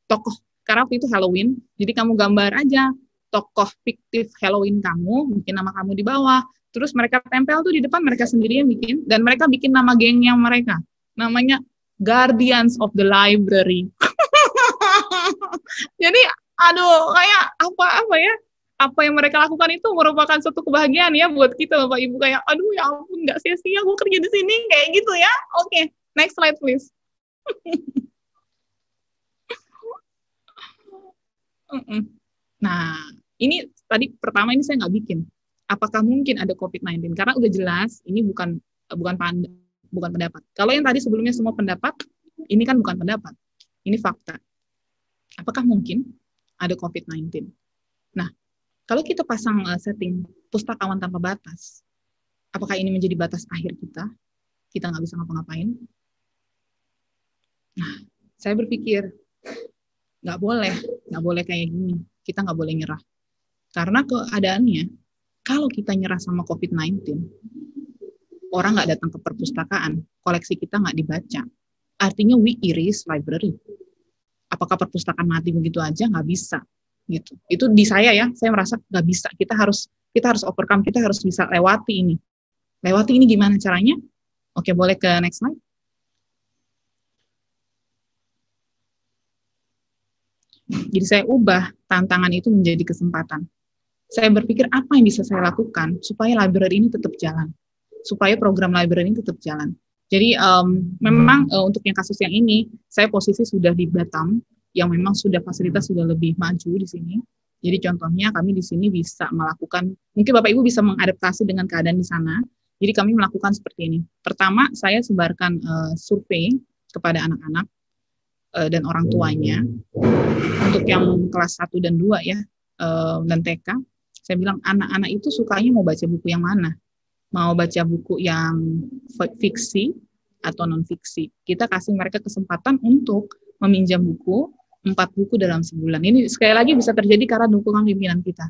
tokoh karena waktu itu Halloween. Jadi kamu gambar aja tokoh fiktif Halloween kamu, bikin nama kamu di bawah. Terus mereka tempel tuh di depan, mereka sendiri yang bikin, dan mereka bikin nama gengnya mereka. Namanya Guardians of the Library. Jadi, aduh, kayak apa ya? Apa yang mereka lakukan itu merupakan suatu kebahagiaan ya buat kita, Bapak Ibu. Kayak, aduh ya ampun, nggak sia-sia gue kerja di sini, kayak gitu ya. Oke, next slide please. Nah, ini tadi pertama ini saya nggak bikin. Apakah mungkin ada COVID-19? Karena udah jelas ini bukan pendapat. Kalau yang tadi sebelumnya semua pendapat, ini kan bukan pendapat. Ini fakta. Apakah mungkin ada COVID-19? Nah, kalau kita pasang setting pustakawan tanpa batas, apakah ini menjadi batas akhir kita? Kita nggak bisa ngapa-ngapain? Nah, saya berpikir, nggak boleh kayak gini. Kita nggak boleh nyerah. Karena keadaannya, Kalau kita nyerah sama COVID-19, orang nggak datang ke perpustakaan, koleksi kita nggak dibaca, artinya we erase library. Apakah perpustakaan mati begitu aja? Nggak bisa. Gitu. Itu di saya ya, saya merasa nggak bisa. Kita harus overcome, kita harus bisa lewati ini. Lewati ini gimana caranya? Oke, boleh ke next slide. Jadi saya ubah tantangan itu menjadi kesempatan. Saya berpikir apa yang bisa saya lakukan supaya library ini tetap jalan, supaya program library ini tetap jalan. Jadi memang untuk yang kasus yang ini, saya posisi sudah di Batam, yang memang sudah fasilitas sudah lebih maju di sini. Jadi contohnya kami di sini bisa melakukan, mungkin Bapak Ibu bisa mengadaptasi dengan keadaan di sana. Jadi kami melakukan seperti ini. Pertama, saya sebarkan survei kepada anak-anak dan orang tuanya untuk yang kelas 1 dan 2 ya, dan TK. Saya bilang anak-anak itu sukanya mau baca buku yang mana? Mau baca buku yang fiksi atau non-fiksi. Kita kasih mereka kesempatan untuk meminjam buku, 4 buku dalam sebulan. Ini sekali lagi bisa terjadi karena dukungan pimpinan kita.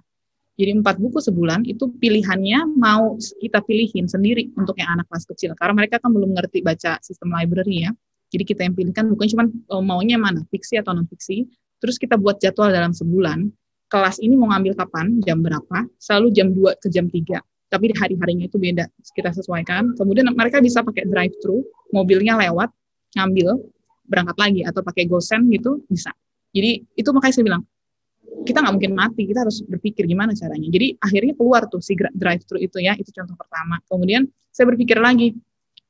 Jadi 4 buku sebulan itu pilihannya mau kita pilihin sendiri untuk yang anak kelas kecil. Karena mereka kan belum ngerti baca sistem library ya. Jadi kita yang pilihkan bukan cuma maunya mana, fiksi atau non-fiksi. Terus kita buat jadwal dalam sebulan. Kelas ini mau ngambil kapan, jam berapa, selalu jam 2 ke jam 3. Tapi di hari-harinya itu beda, kita sesuaikan. Kemudian mereka bisa pakai drive-thru, mobilnya lewat, ngambil, berangkat lagi, atau pakai GoSend gitu, bisa. Jadi itu makanya saya bilang, kita nggak mungkin mati, kita harus berpikir gimana caranya. Jadi akhirnya keluar tuh si drive-thru itu ya, itu contoh pertama. Kemudian saya berpikir lagi,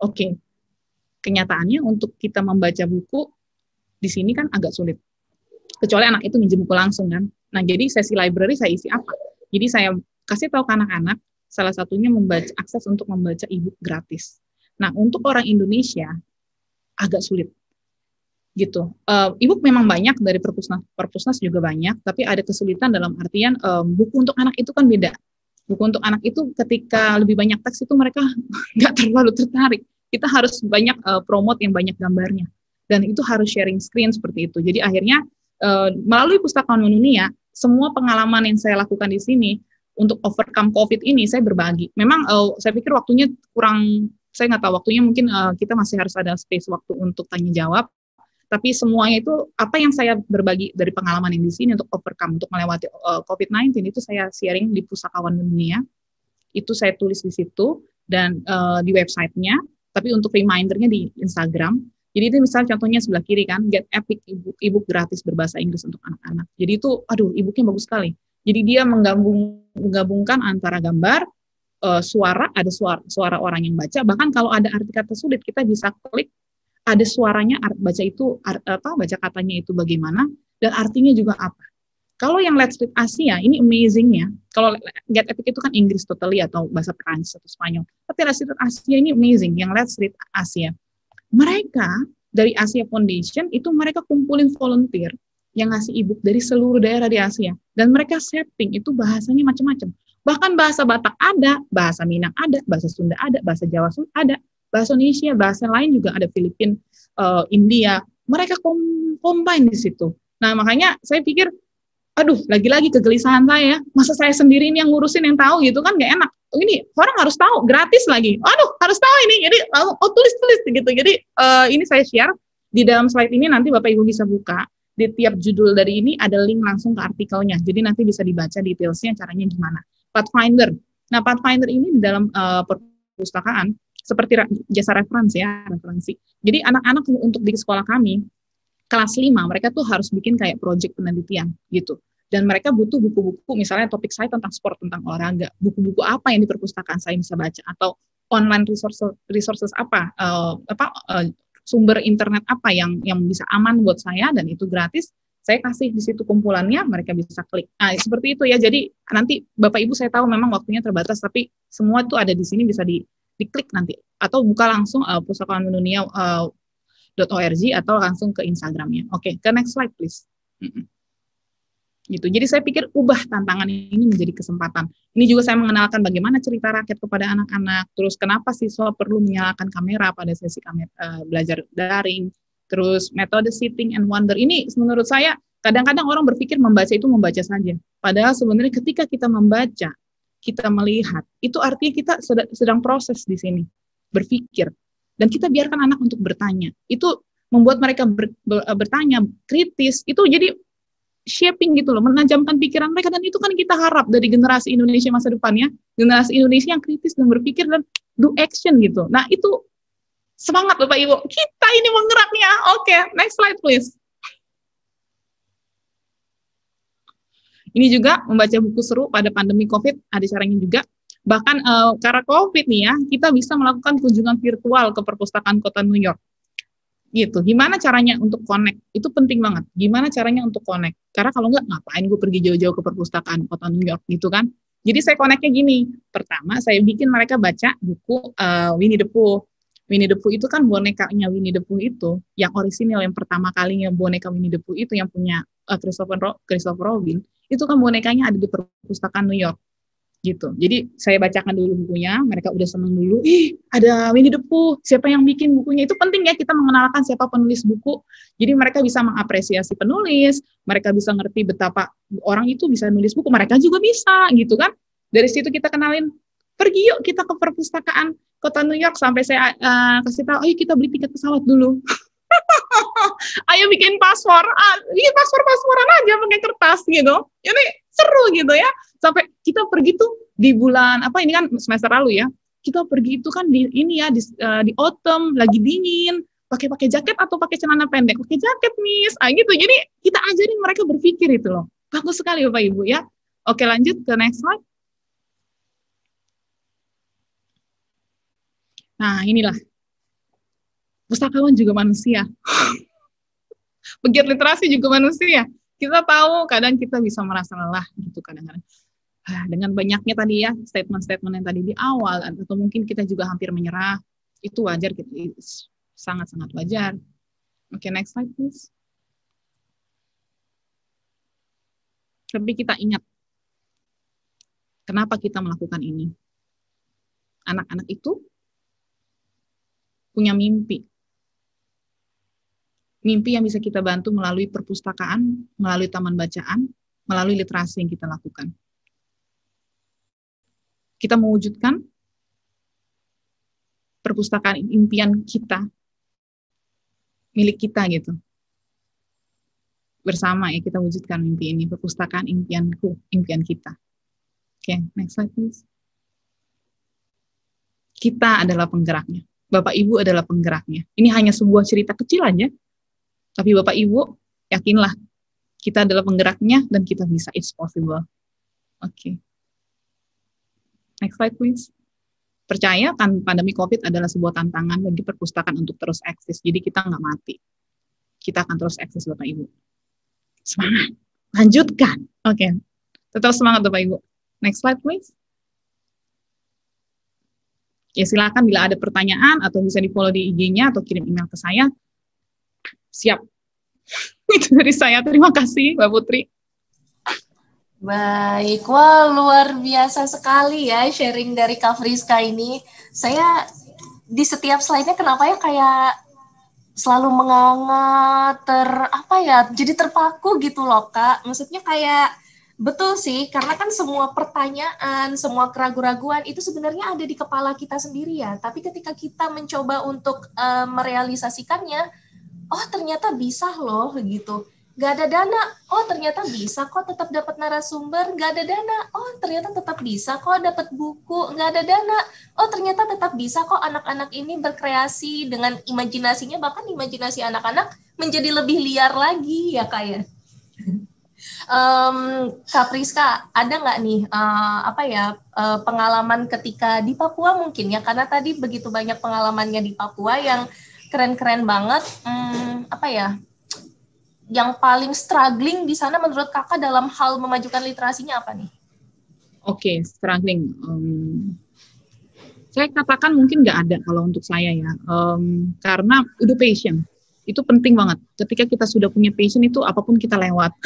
oke, kenyataannya untuk kita membaca buku, di sini kan agak sulit. Kecuali anak itu minjem buku langsung kan. Nah jadi sesi library saya isi apa? Jadi saya kasih tahu ke anak-anak, salah satunya akses untuk membaca e-book gratis. Nah, untuk orang Indonesia agak sulit, gitu. E-book memang banyak dari perpusnas juga banyak, tapi ada kesulitan dalam artian buku untuk anak itu kan beda. Buku untuk anak itu ketika lebih banyak teks itu mereka nggak terlalu tertarik. Kita harus banyak promote yang banyak gambarnya, dan itu harus sharing screen seperti itu. Jadi akhirnya melalui Pustakawan Dunia, semua pengalaman yang saya lakukan di sini untuk overcome COVID ini saya berbagi. Memang saya pikir waktunya kurang, saya nggak tahu waktunya, mungkin kita masih harus ada space waktu untuk tanya jawab. Tapi semuanya itu apa yang saya berbagi dari pengalaman yang di sini untuk overcome, untuk melewati COVID-19 itu saya sharing di Pustakawan Dunia. Itu saya tulis di situ dan di websitenya. Tapi untuk remindernya di Instagram. Jadi itu misalnya contohnya sebelah kiri kan, Get Epic e-book gratis berbahasa Inggris untuk anak-anak. Jadi itu, e-booknya bagus sekali. Jadi dia menggabungkan antara gambar, suara, ada suara orang yang baca, bahkan kalau ada arti kata sulit, kita bisa klik, ada suaranya, baca katanya itu bagaimana, dan artinya juga apa. Kalau yang Let's Read Asia, ini amazing-nya, kalau Get Epic itu kan Inggris totally, atau bahasa Perancis atau Spanyol, tapi Let's Read Asia ini amazing, yang Let's Read Asia. Mereka dari Asia Foundation itu mereka kumpulin volunteer yang ngasih e-book dari seluruh daerah di Asia, dan mereka setting itu bahasanya macam-macam. Bahkan bahasa Batak ada, bahasa Minang ada, bahasa Sunda ada, bahasa Jawa ada, bahasa Indonesia, bahasa lain juga ada, Filipina, India. Mereka combine di situ. Nah makanya saya pikir, lagi-lagi kegelisahan saya, masa saya sendiri ini yang ngurusin, yang tahu gitu kan nggak enak. Ini orang harus tahu, gratis lagi. Harus tahu ini. Jadi tulis gitu. Jadi ini saya share di dalam slide ini, nanti Bapak Ibu bisa buka. Di tiap judul dari ini ada link langsung ke artikelnya. Jadi nanti bisa dibaca detailsnya caranya gimana. Pathfinder. Nah, Pathfinder ini di dalam perpustakaan seperti jasa referensi. Jadi anak-anak untuk di sekolah kami kelas 5 mereka tuh harus bikin kayak project penelitian gitu. Dan mereka butuh buku-buku, misalnya topik saya tentang sport, tentang olahraga, buku-buku apa yang di perpustakaan saya bisa baca, atau online resources apa, sumber internet apa yang bisa aman buat saya, dan itu gratis, saya kasih di situ kumpulannya, mereka bisa klik. Nah, seperti itu ya, jadi nanti Bapak Ibu saya tahu memang waktunya terbatas, tapi semua itu ada di sini, bisa diklik nanti, atau buka langsung pustakawandunia.org atau langsung ke Instagramnya. Oke, ke next slide please. Gitu. Jadi saya pikir ubah tantangan ini menjadi kesempatan. Ini juga saya mengenalkan bagaimana cerita rakyat kepada anak-anak, terus kenapa siswa perlu menyalakan kamera pada sesi belajar daring, terus metode sitting and wonder. Ini menurut saya kadang-kadang orang berpikir membaca itu membaca saja. Padahal sebenarnya ketika kita membaca, kita melihat, itu artinya kita sedang proses di sini, berpikir. Dan kita biarkan anak untuk bertanya. Itu membuat mereka bertanya, kritis. Itu jadi shaping gitu loh, menajamkan pikiran mereka. Dan itu kan kita harap dari generasi Indonesia masa depannya, generasi Indonesia yang kritis dan berpikir dan do action gitu. Nah itu semangat Bapak Ibu, kita ini menggeraknya. Oke, next slide please. Ini juga membaca buku seru pada pandemi COVID, ada caranya juga. Bahkan karena COVID nih ya, kita bisa melakukan kunjungan virtual ke perpustakaan kota New York. Gitu. Gimana caranya untuk connect? Itu penting banget. Gimana caranya untuk connect? Karena kalau nggak, ngapain gue pergi jauh-jauh ke perpustakaan kota New York gitu kan? Jadi saya connect-nya gini. Pertama, saya bikin mereka baca buku Winnie the Pooh. Winnie the Pooh itu kan bonekanya Winnie the Pooh itu, yang orisinil, yang pertama kalinya boneka Winnie the Pooh itu yang punya Christopher Robin, itu kan bonekanya ada di perpustakaan New York. Gitu. Jadi saya bacakan dulu bukunya, mereka udah senang dulu, ada Winnie the Pooh, siapa yang bikin bukunya? Itu penting ya, kita mengenalkan siapa penulis buku. Jadi mereka bisa mengapresiasi penulis, mereka bisa ngerti betapa orang itu bisa nulis buku, mereka juga bisa, gitu kan. Dari situ kita kenalin, pergi yuk kita ke perpustakaan kota New York, sampai saya kasih tahu, ayo kita beli tiket pesawat dulu. Ayo bikin paspor, bikin paspor-pasporan aja pakai kertas gitu. Ini seru gitu ya. Sampai kita pergi tuh di bulan apa, ini kan semester lalu ya. Kita pergi itu kan di ini ya di autumn, lagi dingin, pakai jaket atau pakai celana pendek. Pakai jaket, Miss. Gitu. Jadi kita ajarin mereka berpikir itu loh. Bagus sekali Bapak Ibu ya. Oke, lanjut ke next slide. Nah, inilah. Pustakawan juga manusia. Pegiat literasi juga manusia. Kita tahu kadang kita bisa merasa lelah gitu kadang-kadang. Dengan banyaknya tadi ya statement-statement yang tadi di awal, atau mungkin kita juga hampir menyerah, itu wajar, sangat-sangat wajar. Oke, next slide please. Tapi kita ingat kenapa kita melakukan ini. Anak-anak itu punya mimpi. Mimpi yang bisa kita bantu melalui perpustakaan, melalui taman bacaan, melalui literasi yang kita lakukan. Kita mewujudkan perpustakaan impian kita, milik kita gitu. Bersama ya kita wujudkan mimpi ini, perpustakaan impianku, impian kita. Oke, next slide please. Kita adalah penggeraknya. Bapak Ibu adalah penggeraknya. Ini hanya sebuah cerita kecil aja, tapi Bapak Ibu, yakinlah, kita adalah penggeraknya dan kita bisa, it's possible. Oke. Next slide, please. Percaya kan pandemi COVID adalah sebuah tantangan bagi perpustakaan untuk terus eksis. Jadi kita nggak mati. Kita akan terus eksis, Bapak Ibu. Semangat. Lanjutkan. Oke. Tetap semangat, Bapak Ibu. Next slide, please. Ya silakan bila ada pertanyaan atau bisa di-follow di IG-nya atau kirim email ke saya. Siap. Itu dari saya. Terima kasih, Mbak Putri. Baik, wah luar biasa sekali ya sharing dari Kak Friska ini. Saya di setiap slide-nya kenapa ya kayak selalu menganga, jadi terpaku gitu loh Kak. Maksudnya kayak betul sih, karena kan semua pertanyaan, semua keraguan-raguan itu sebenarnya ada di kepala kita sendiri ya. Tapi ketika kita mencoba untuk merealisasikannya, oh ternyata bisa loh gitu. Gak ada dana, oh ternyata bisa kok tetap dapat narasumber. Gak ada dana, oh ternyata tetap bisa kok dapat buku. Gak ada dana, oh ternyata tetap bisa kok anak-anak ini berkreasi dengan imajinasinya. Bahkan imajinasi anak-anak menjadi lebih liar lagi ya Kak ya. Kak Friska, ada nggak nih pengalaman ketika di Papua mungkin ya, karena tadi begitu banyak pengalamannya di Papua yang keren-keren banget. Yang paling struggling di sana menurut Kakak dalam hal memajukan literasinya apa nih? Oke, struggling. Saya katakan mungkin nggak ada kalau untuk saya ya, karena udah passion. Itu penting banget. Ketika kita sudah punya passion itu apapun kita lewat.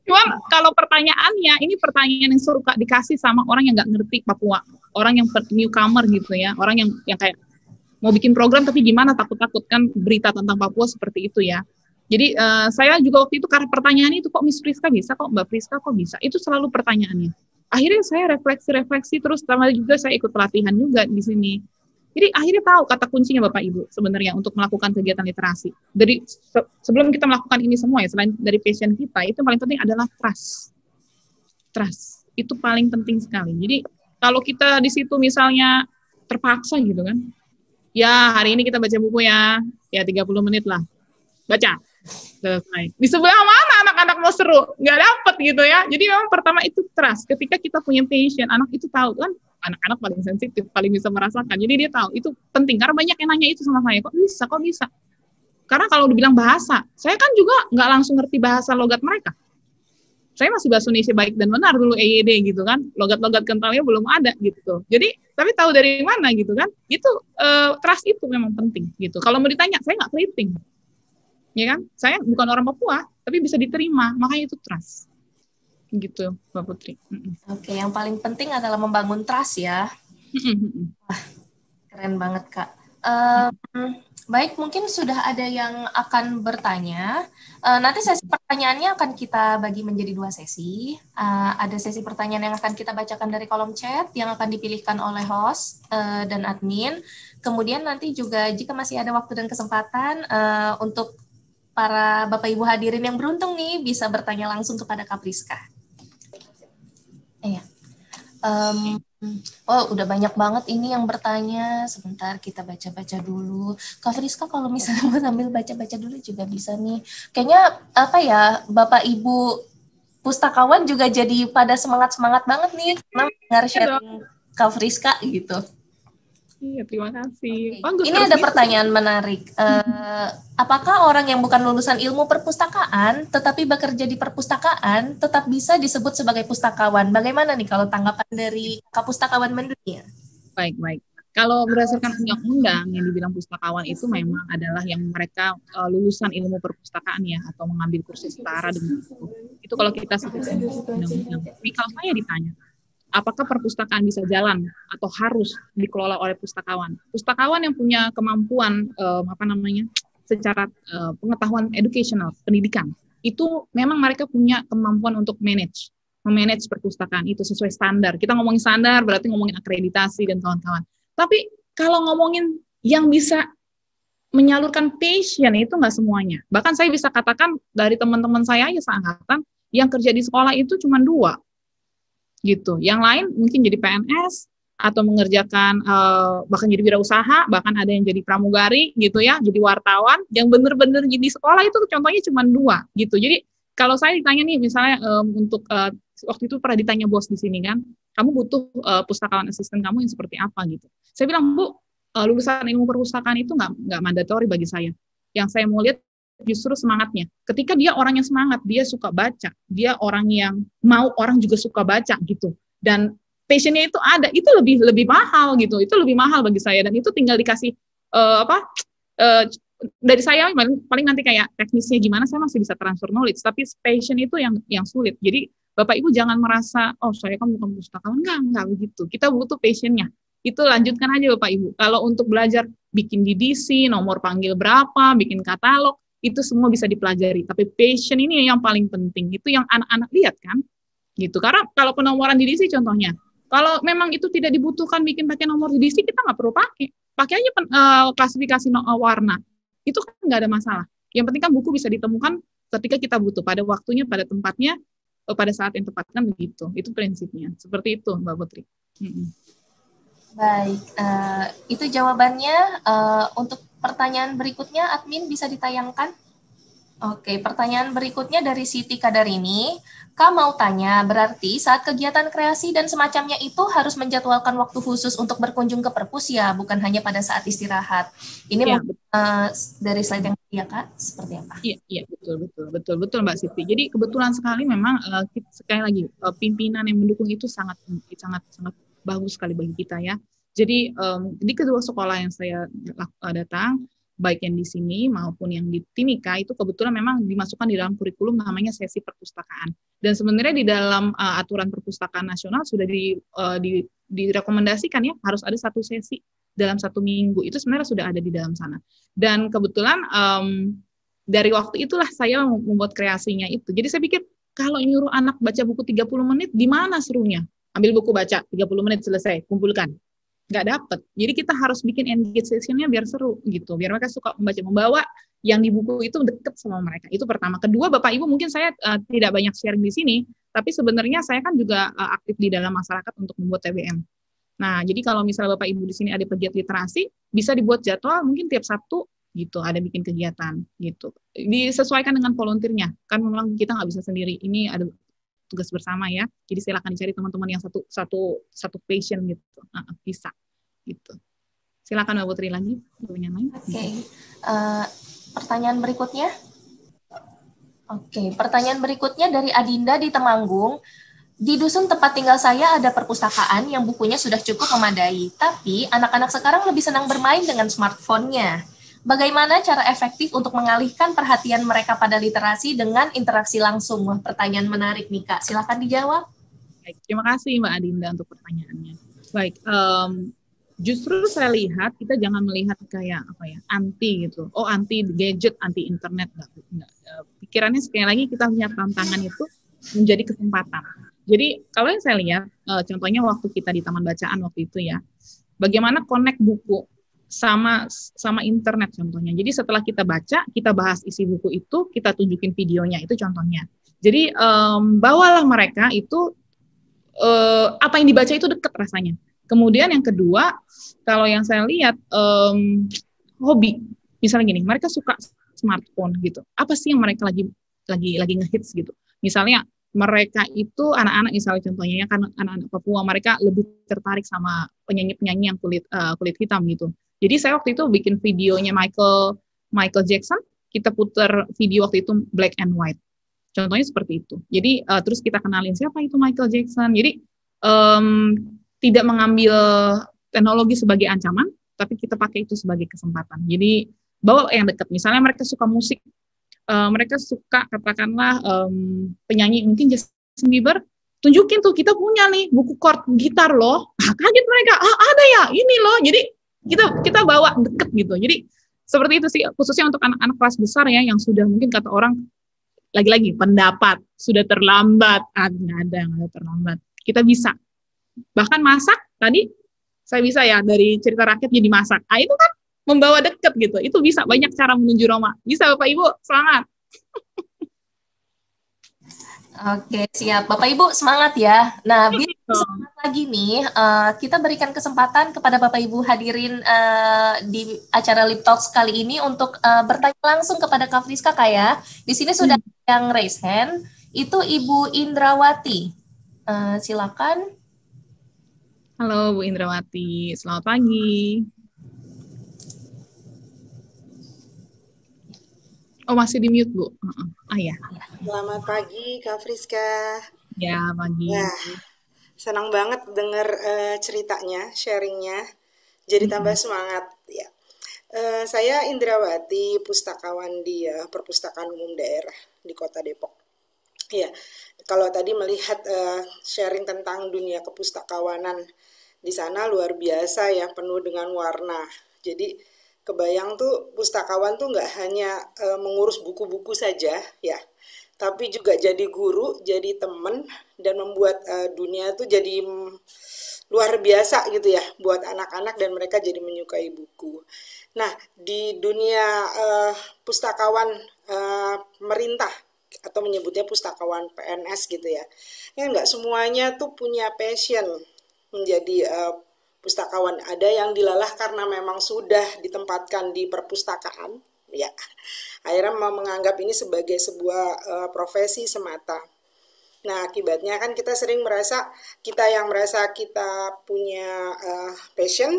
Cuman kalau pertanyaannya, ini pertanyaan yang suka dikasih sama orang yang nggak ngerti Papua, orang yang newcomer gitu ya, orang yang kayak mau bikin program tapi gimana, takut-takut kan berita tentang Papua seperti itu ya. Jadi saya juga waktu itu karena pertanyaan itu kok Miss Friska bisa, kok Mbak Friska kok bisa, itu selalu pertanyaannya. akhirnya saya refleksi terus, sama juga saya ikut pelatihan juga di sini. Jadi akhirnya tahu kata kuncinya Bapak Ibu sebenarnya untuk melakukan kegiatan literasi. Dari sebelum kita melakukan ini semua ya, selain dari passion kita, itu paling penting adalah trust. Trust itu paling penting sekali. Jadi kalau kita di situ misalnya terpaksa gitu kan, ya hari ini kita baca buku ya 30 menit lah, baca. Selesai. Di sebelah mana anak-anak mau seru? Nggak dapet gitu ya. Jadi memang pertama itu trust. Ketika kita punya passion, anak itu tahu kan, anak-anak paling sensitif, paling bisa merasakan. Jadi dia tahu, itu penting. Karena banyak yang nanya itu sama saya, kok bisa? Karena kalau dibilang bahasa, saya kan juga nggak langsung ngerti bahasa logat mereka. Saya masih bahasa Indonesia baik dan benar dulu EYD gitu kan. Logat-logat kentalnya belum ada gitu. Jadi, tapi tahu dari mana gitu kan. Itu trust itu memang penting gitu. Kalau mau ditanya, saya nggak keriting. Ya kan? Saya bukan orang Papua, tapi bisa diterima, makanya itu trust. Gitu, Mbak Putri. Oke, yang paling penting adalah membangun trust ya. Wah, keren banget, Kak. Baik, mungkin sudah ada yang akan bertanya. Nanti sesi pertanyaannya akan kita bagi menjadi 2 sesi. Ada sesi pertanyaan yang akan kita bacakan dari kolom chat, yang akan dipilihkan oleh host dan admin. Kemudian nanti juga jika masih ada waktu dan kesempatan untuk para Bapak Ibu hadirin yang beruntung nih bisa bertanya langsung kepada Kak Priska. Udah banyak banget ini yang bertanya. Sebentar kita baca-baca dulu. Kak Priska kalau misalnya mau sambil baca-baca dulu juga bisa nih. Kayaknya Bapak Ibu pustakawan juga jadi pada semangat-semangat banget nih karena dengar sharing Kak Priska gitu. Iya, terima kasih. Okay. Bagus, ini ada pertanyaan menarik. Apakah orang yang bukan lulusan ilmu perpustakaan, tetapi bekerja di perpustakaan, tetap bisa disebut sebagai pustakawan? Bagaimana nih kalau tanggapan dari Kak Pustakawan Mendunia? Baik. Kalau berdasarkan undang-undang yang dibilang pustakawan itu memang adalah yang mereka lulusan ilmu perpustakaan ya, atau mengambil kursus setara dengan itu. Kalau kita sebut undang-undang. Tapi kalau saya ditanya, apakah perpustakaan bisa jalan atau harus dikelola oleh pustakawan? Pustakawan yang punya kemampuan secara pengetahuan educational, pendidikan, itu memang mereka punya kemampuan untuk memanage perpustakaan itu sesuai standar. Kita ngomongin standar berarti ngomongin akreditasi dan kawan-kawan. Tapi kalau ngomongin yang bisa menyalurkan passion itu nggak semuanya. Bahkan saya bisa katakan dari teman-teman saya seangkatan yang kerja di sekolah itu cuma 2. Gitu. Yang lain mungkin jadi PNS atau mengerjakan bahkan jadi wirausaha, bahkan ada yang jadi pramugari gitu ya, jadi wartawan. Yang benar-benar di sekolah itu contohnya cuma 2 gitu. Jadi kalau saya ditanya nih misalnya untuk waktu itu pernah ditanya bos di sini kan, kamu butuh pustakawan asisten kamu yang seperti apa gitu. Saya bilang, Bu, lulusan ilmu perpustakaan itu nggak mandatori bagi saya. Yang saya mau lihat justru semangatnya. Ketika dia orang yang semangat, dia suka baca, dia orang yang mau orang juga suka baca gitu. Dan passionnya itu ada, itu lebih mahal gitu. Itu lebih mahal bagi saya dan itu tinggal dikasih dari saya paling nanti kayak teknisnya gimana saya masih bisa transfer knowledge, tapi passion itu yang sulit. Jadi Bapak Ibu jangan merasa saya kan bukan pustakawan, enggak begitu. Kita butuh passionnya. Itu lanjutkan aja Bapak Ibu. Kalau untuk belajar bikin DDC, nomor panggil berapa, bikin katalog, itu semua bisa dipelajari. Tapi passion ini yang paling penting. Itu yang anak-anak lihat kan. Gitu. Karena kalau penomoran DDC contohnya, kalau memang itu tidak dibutuhkan bikin pakai nomor DDC, kita nggak perlu pakai. Pakai aja klasifikasi warna. Itu kan nggak ada masalah. Yang penting kan buku bisa ditemukan ketika kita butuh, pada waktunya, pada tempatnya, pada saat yang tepat kan begitu. Itu prinsipnya. Seperti itu Mbak Putri. Baik, itu jawabannya. Untuk pertanyaan berikutnya, admin bisa ditayangkan? Oke, pertanyaan berikutnya dari Siti Kadarini. Kak mau tanya, berarti saat kegiatan kreasi dan semacamnya itu harus menjadwalkan waktu khusus untuk berkunjung ke perpus ya, bukan hanya pada saat istirahat. Ini ya, dari slide yang ya Kak, seperti apa? Iya, betul Mbak Siti. Jadi kebetulan sekali memang sekali lagi pimpinan yang mendukung itu sangat bagus sekali bagi kita ya. Jadi di kedua sekolah yang saya datang, baik yang di sini maupun yang di Timika, itu kebetulan memang dimasukkan di dalam kurikulum namanya sesi perpustakaan. Dan sebenarnya di dalam aturan perpustakaan nasional sudah direkomendasikan ya, harus ada 1 sesi dalam 1 minggu. Itu sebenarnya sudah ada di dalam sana. Dan kebetulan dari waktu itulah saya membuat kreasinya itu. Jadi saya pikir, kalau nyuruh anak baca buku 30 menit, di mana serunya? ambil buku baca 30 menit selesai, kumpulkan. Nggak dapet. Jadi kita harus bikin engage session-nya biar seru gitu, biar mereka suka membawa yang di buku itu deket sama mereka. Itu pertama. Kedua, Bapak Ibu mungkin saya tidak banyak sharing di sini, tapi sebenarnya saya kan juga aktif di dalam masyarakat untuk membuat TBM. Nah, jadi kalau misalnya Bapak Ibu di sini ada pegiat literasi, bisa dibuat jadwal mungkin tiap Sabtu gitu, ada bikin kegiatan gitu. Disesuaikan dengan volunteernya. Kan memang kita nggak bisa sendiri. Ini ada tugas bersama ya. Jadi silakan dicari teman-teman yang satu passion gitu. Bisa gitu. Silakan Mbak Putri lagi pertanyaan lain. Oke. Pertanyaan berikutnya. Oke, pertanyaan berikutnya dari Adinda di Temanggung. Di dusun tempat tinggal saya ada perpustakaan yang bukunya sudah cukup memadai, tapi anak-anak sekarang lebih senang bermain dengan smartphone-nya. Bagaimana cara efektif untuk mengalihkan perhatian mereka pada literasi dengan interaksi langsung? Wah, pertanyaan menarik nih Kak, silakan dijawab. Baik, terima kasih Mbak Adinda untuk pertanyaannya. Baik, justru saya lihat kita jangan melihat kayak apa ya, anti gitu. Oh, anti gadget, anti internet, enggak. Pikirannya sekali lagi kita lihat tantangan itu menjadi kesempatan. Jadi kalau yang saya lihat, contohnya waktu kita di Taman Bacaan waktu itu ya, bagaimana connect buku sama internet contohnya. Jadi setelah kita baca, kita bahas isi buku itu, kita tunjukin videonya, itu contohnya. Jadi bawalah mereka itu apa yang dibaca itu dekat rasanya. Kemudian yang kedua, kalau yang saya lihat hobi, misalnya gini, mereka suka smartphone gitu. Apa sih yang mereka lagi ngehits gitu? Misalnya mereka itu anak-anak misalnya contohnya ya kan anak-anak Papua, mereka lebih tertarik sama penyanyi-penyanyi yang kulit hitam gitu. Jadi saya waktu itu bikin videonya Michael Jackson, kita putar video waktu itu black and white. Contohnya seperti itu. Jadi terus kita kenalin siapa itu Michael Jackson. Jadi tidak mengambil teknologi sebagai ancaman, tapi kita pakai itu sebagai kesempatan. Jadi bawa yang dekat. Misalnya mereka suka musik, mereka suka katakanlah penyanyi mungkin Justin Bieber, tunjukin tuh kita punya nih buku chord gitar loh. Kaget mereka, ada ya ini loh. Jadi kita bawa deket gitu. Jadi seperti itu sih, khususnya untuk anak-anak kelas besar ya yang sudah mungkin kata orang lagi-lagi pendapat sudah terlambat. Nggak ada terlambat. Kita bisa. Bahkan masak tadi saya bisa ya dari cerita rakyat jadi masak. Itu kan membawa deket gitu. Itu bisa banyak cara menuju Roma. Bisa Bapak Ibu, semangat. Oke, siap. Bapak Ibu semangat ya. Nah, biar semangat lagi nih, kita berikan kesempatan kepada Bapak Ibu hadirin di acara Lip Talks kali ini untuk bertanya langsung kepada Kak Friska Kak ya. Di sini sudah yang raise hand, itu Ibu Indrawati. Silakan. Halo Bu Indrawati, selamat pagi. Oh, masih di mute, Bu. Ya. Selamat pagi, Kak Friska. Ya, pagi. Nah, senang banget dengar ceritanya, sharingnya. Jadi tambah semangat. Ya. Saya Indrawati, pustakawan di Perpustakaan Umum Daerah di Kota Depok. Ya, kalau tadi melihat sharing tentang dunia kepustakawanan di sana luar biasa ya, penuh dengan warna. Jadi kebayang tuh pustakawan tuh nggak hanya mengurus buku-buku saja ya, tapi juga jadi guru, jadi teman, dan membuat dunia tuh jadi luar biasa gitu ya buat anak-anak dan mereka jadi menyukai buku. Nah, di dunia pustakawan pemerintah atau menyebutnya pustakawan PNS gitu ya, ya nggak semuanya tuh punya passion menjadi pustakawan. Ada yang dilalah karena memang sudah ditempatkan di perpustakaan, ya. Akhirnya menganggap ini sebagai sebuah profesi semata. Nah, akibatnya kan kita sering merasa kita punya passion,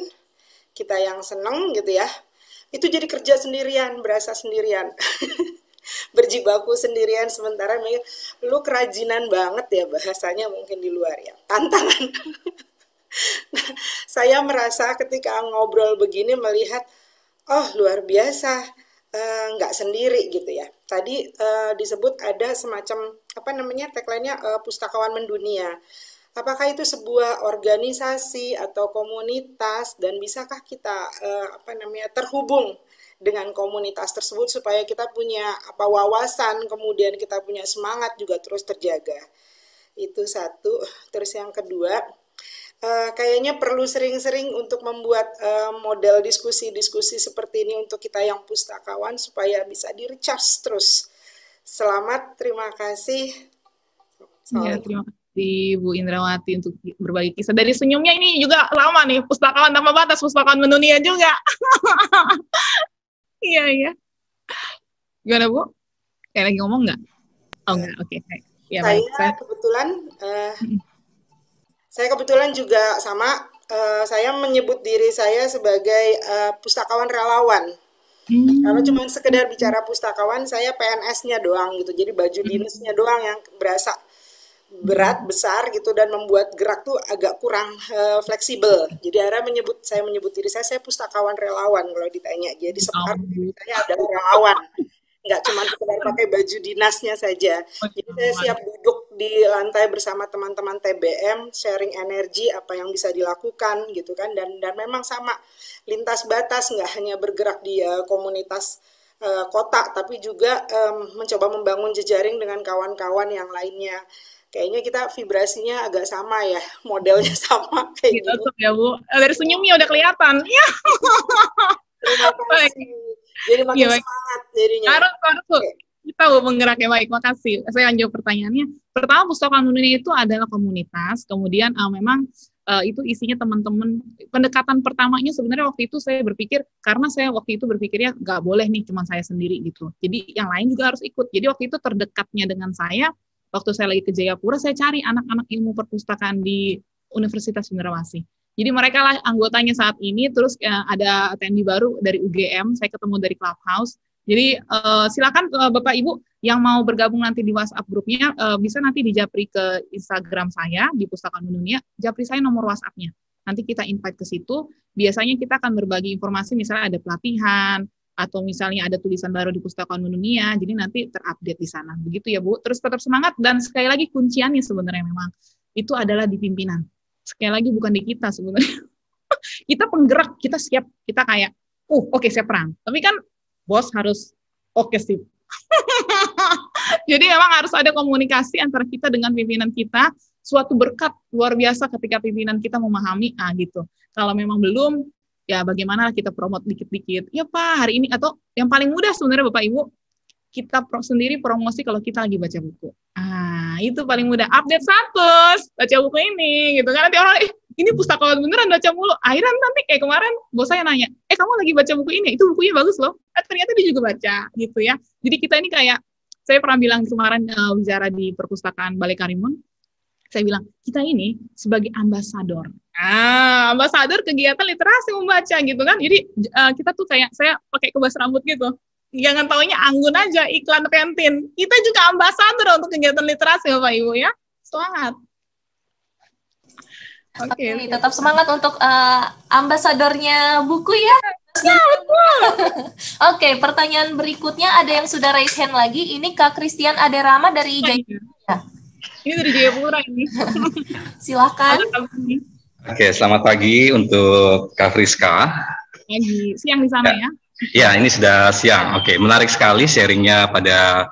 kita yang seneng gitu ya, itu jadi kerja sendirian, berasa sendirian. Berjibaku sendirian, sementara lu kerajinan banget ya, bahasanya mungkin di luar ya, tantangan. Saya merasa ketika ngobrol begini melihat, oh luar biasa, nggak sendiri gitu ya. Tadi disebut ada semacam tagline-nya pustakawan mendunia. Apakah itu sebuah organisasi atau komunitas, dan bisakah kita terhubung dengan komunitas tersebut supaya kita punya wawasan, kemudian kita punya semangat juga terus terjaga. Itu satu. Terus yang kedua, kayaknya perlu sering-sering untuk membuat model diskusi-diskusi seperti ini untuk kita yang pustakawan supaya bisa di-recharge terus. Selamat, terima kasih. Ya, terima kasih Bu Indrawati untuk berbagi kisah. Dari senyumnya ini juga lama nih, pustakawan tanpa batas, pustakawan mendunia juga. Iya, iya. Gimana Bu? Kayak lagi ngomong nggak? Oh enggak, oke. Ya, saya kebetulan juga sama, saya menyebut diri saya sebagai pustakawan relawan. Kalau cuma sekedar bicara pustakawan, saya PNS-nya doang gitu, jadi baju dinasnya doang yang berasa berat, besar gitu, dan membuat gerak tuh agak kurang fleksibel. Jadi akhirnya saya menyebut diri saya pustakawan relawan kalau ditanya. Jadi separuh saya ada relawan, nggak cuma sekedar pakai baju dinasnya saja. Jadi saya siap duduk di lantai bersama teman-teman TBM, sharing energi apa yang bisa dilakukan gitu kan, dan memang sama lintas batas, nggak hanya bergerak di komunitas kota, tapi juga mencoba membangun jejaring dengan kawan-kawan yang lainnya. Kayaknya kita vibrasinya agak sama ya, modelnya sama kayak gitu. Ya Bu, dari senyumnya udah kelihatan. Ya. Terima kasih. Jadi makin semangat jadinya. Harus kita menggeraknya. Baik, makasih. Saya lanjut pertanyaannya. Pertama, Pustakawan Dunia itu adalah komunitas. Kemudian memang itu isinya teman-teman. Pendekatan pertamanya sebenarnya waktu itu saya berpikir, karena saya waktu itu berpikirnya nggak boleh nih cuma saya sendiri gitu. Jadi yang lain juga harus ikut. Jadi waktu itu terdekatnya dengan saya. Waktu saya lagi ke Jayapura, saya cari anak-anak ilmu perpustakaan di Universitas Cendrawasih. Jadi mereka lah anggotanya saat ini, terus ada attendee baru dari UGM, saya ketemu dari Clubhouse. Jadi silakan Bapak Ibu yang mau bergabung nanti di WhatsApp grupnya, bisa nanti dijapri ke Instagram saya, di Pustakawan Dunia, japri saya nomor WhatsApp-nya. Nanti kita invite ke situ, biasanya kita akan berbagi informasi, misalnya ada pelatihan, atau misalnya ada tulisan baru di Pustakawan Dunia, jadi nanti terupdate di sana. Begitu ya Bu, terus tetap semangat, dan sekali lagi kunciannya sebenarnya memang, itu adalah di pimpinan. Sekali lagi bukan di kita sebenarnya. Kita penggerak, kita siap, kita kayak, oke, saya perang. Tapi kan bos harus oke sih. Jadi memang harus ada komunikasi antara kita dengan pimpinan kita, suatu berkat luar biasa ketika pimpinan kita memahami, gitu. Kalau memang belum, ya bagaimana kita promote dikit-dikit. Ya Pak, hari ini, atau yang paling mudah sebenarnya Bapak Ibu, kita sendiri promosi kalau kita lagi baca buku. Itu paling mudah. Update status, baca buku ini, gitu kan. Nanti orang, ini pustakawan beneran baca mulu. Akhirnya nanti kayak kemarin, bos saya nanya, kamu lagi baca buku ini? Itu bukunya bagus loh. Ternyata dia juga baca, gitu ya. Jadi kita ini kayak, saya pernah bilang kemarin bicara di perpustakaan Balai Karimun, saya bilang, kita ini sebagai ambasador. Ambasador kegiatan literasi membaca, gitu kan. Jadi kita tuh kayak, saya pakai kebas rambut gitu. Jangan taunya anggun aja, iklan Pentin. Kita juga ambasador untuk kegiatan literasi, Bapak Ibu ya. Semangat. Oke, tetap semangat untuk ambasadornya buku ya. Ya, betul. Oke, pertanyaan berikutnya ada yang sudah raise hand lagi. Ini Kak Christian Aderama dari Jayapura. Ini dari Jayapura ini. Silakan. Oke, selamat pagi untuk Kak Friska. Pagi, siang di sana ya. Ya, ini sudah siang. Oke, menarik sekali sharingnya pada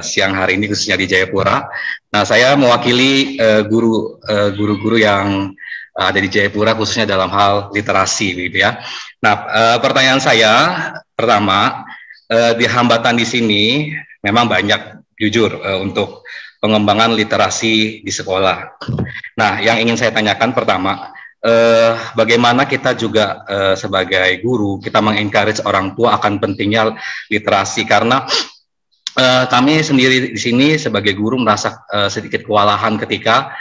siang hari ini khususnya di Jayapura. Nah, saya mewakili guru-guru yang ada di Jayapura khususnya dalam hal literasi, gitu ya. Nah, pertanyaan saya pertama, di hambatan di sini memang banyak, jujur, untuk pengembangan literasi di sekolah. Nah, yang ingin saya tanyakan pertama, bagaimana kita juga sebagai guru kita mengencourage orang tua akan pentingnya literasi, karena kami sendiri di sini sebagai guru merasa sedikit kewalahan ketika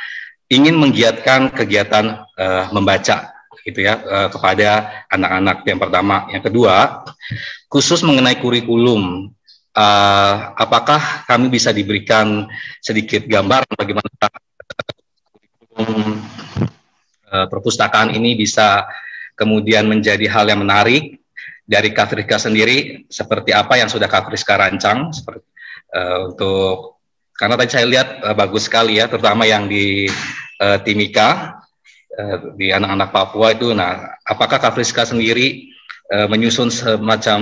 ingin menggiatkan kegiatan membaca gitu ya kepada anak-anak. Yang pertama, yang kedua, khusus mengenai kurikulum, apakah kami bisa diberikan sedikit gambaran bagaimana kurikulum perpustakaan ini bisa kemudian menjadi hal yang menarik dari Kak Friska sendiri, seperti apa yang sudah Kak Friska rancang seperti untuk, karena tadi saya lihat bagus sekali ya, terutama yang di Timika, di anak-anak Papua itu. Nah, apakah Kak Friska sendiri menyusun semacam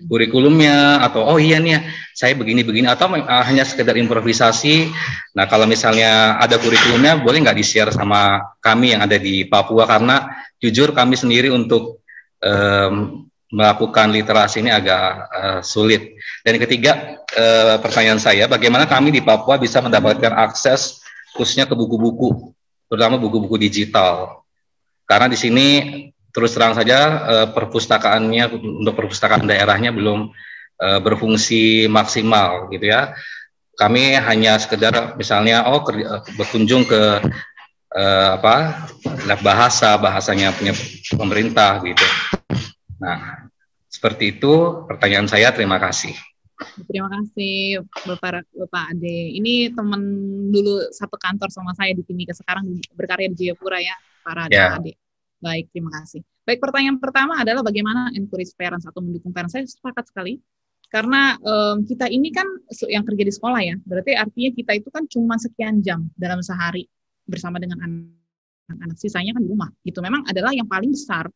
kurikulumnya, atau oh iya nih saya begini-begini, atau hanya sekedar improvisasi. Nah kalau misalnya ada kurikulumnya, boleh nggak di-share sama kami yang ada di Papua, karena jujur kami sendiri untuk melakukan literasi ini agak sulit. Dan ketiga, pertanyaan saya, bagaimana kami di Papua bisa mendapatkan akses khususnya ke buku-buku, terutama buku-buku digital, karena di sini terus terang saja perpustakaannya untuk perpustakaan daerahnya belum berfungsi maksimal gitu ya. Kami hanya sekedar misalnya berkunjung ke lab bahasanya punya pemerintah gitu. Nah, seperti itu pertanyaan saya, terima kasih. Terima kasih Bapak Ade. Ini teman dulu satu kantor sama saya di Timika, sekarang berkarya di Jayapura ya, para Ade. Baik, terima kasih. Baik, pertanyaan pertama adalah bagaimana encourage parents atau mendukung parents. Saya sepakat sekali, karena kita ini kan yang kerja di sekolah ya, berarti artinya kita itu kan cuma sekian jam dalam sehari bersama dengan anak-anak, sisanya kan di rumah gitu. Memang adalah yang paling besar,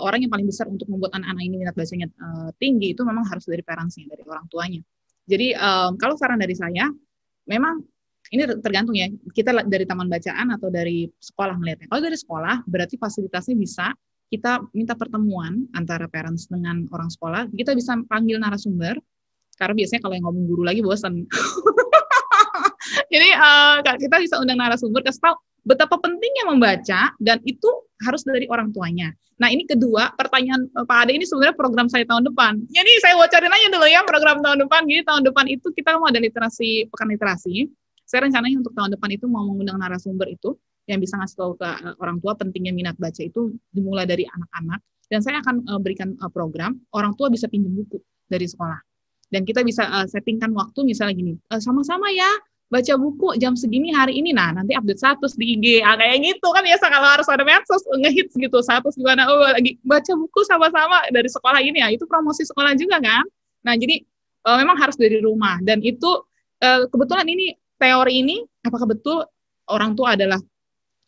orang yang paling besar untuk membuat anak-anak ini minat bacanya tinggi itu memang harus dari parentsnya, dari orang tuanya. Jadi kalau saran dari saya, memang ini tergantung ya, kita dari taman bacaan atau dari sekolah melihatnya. Kalau dari sekolah, berarti fasilitasnya bisa kita minta pertemuan antara parents dengan orang sekolah. Kita bisa panggil narasumber, karena biasanya kalau yang ngomong guru lagi bosan. Jadi kita bisa undang narasumber, kasih tahu betapa pentingnya membaca, dan itu harus dari orang tuanya. Nah ini kedua, pertanyaan Pak Ade ini sebenarnya program saya tahun depan. Jadi saya bocorin aja dulu ya program tahun depan. Jadi tahun depan itu kita mau ada pekan literasi. Saya rencananya untuk tahun depan itu mau mengundang narasumber itu yang bisa ngasih tahu ke orang tua pentingnya minat baca itu dimulai dari anak-anak. Dan saya akan berikan program, orang tua bisa pinjam buku dari sekolah. Dan kita bisa settingkan waktu misalnya gini, sama-sama ya baca buku jam segini hari ini, nah nanti update status di IG, kayak gitu kan biasa kalau harus ada medsos, ngehits gitu, status gimana, lagi baca buku sama-sama dari sekolah ini ya, itu promosi sekolah juga kan. Nah jadi memang harus dari rumah, dan itu kebetulan ini teori ini, apakah betul orang tua adalah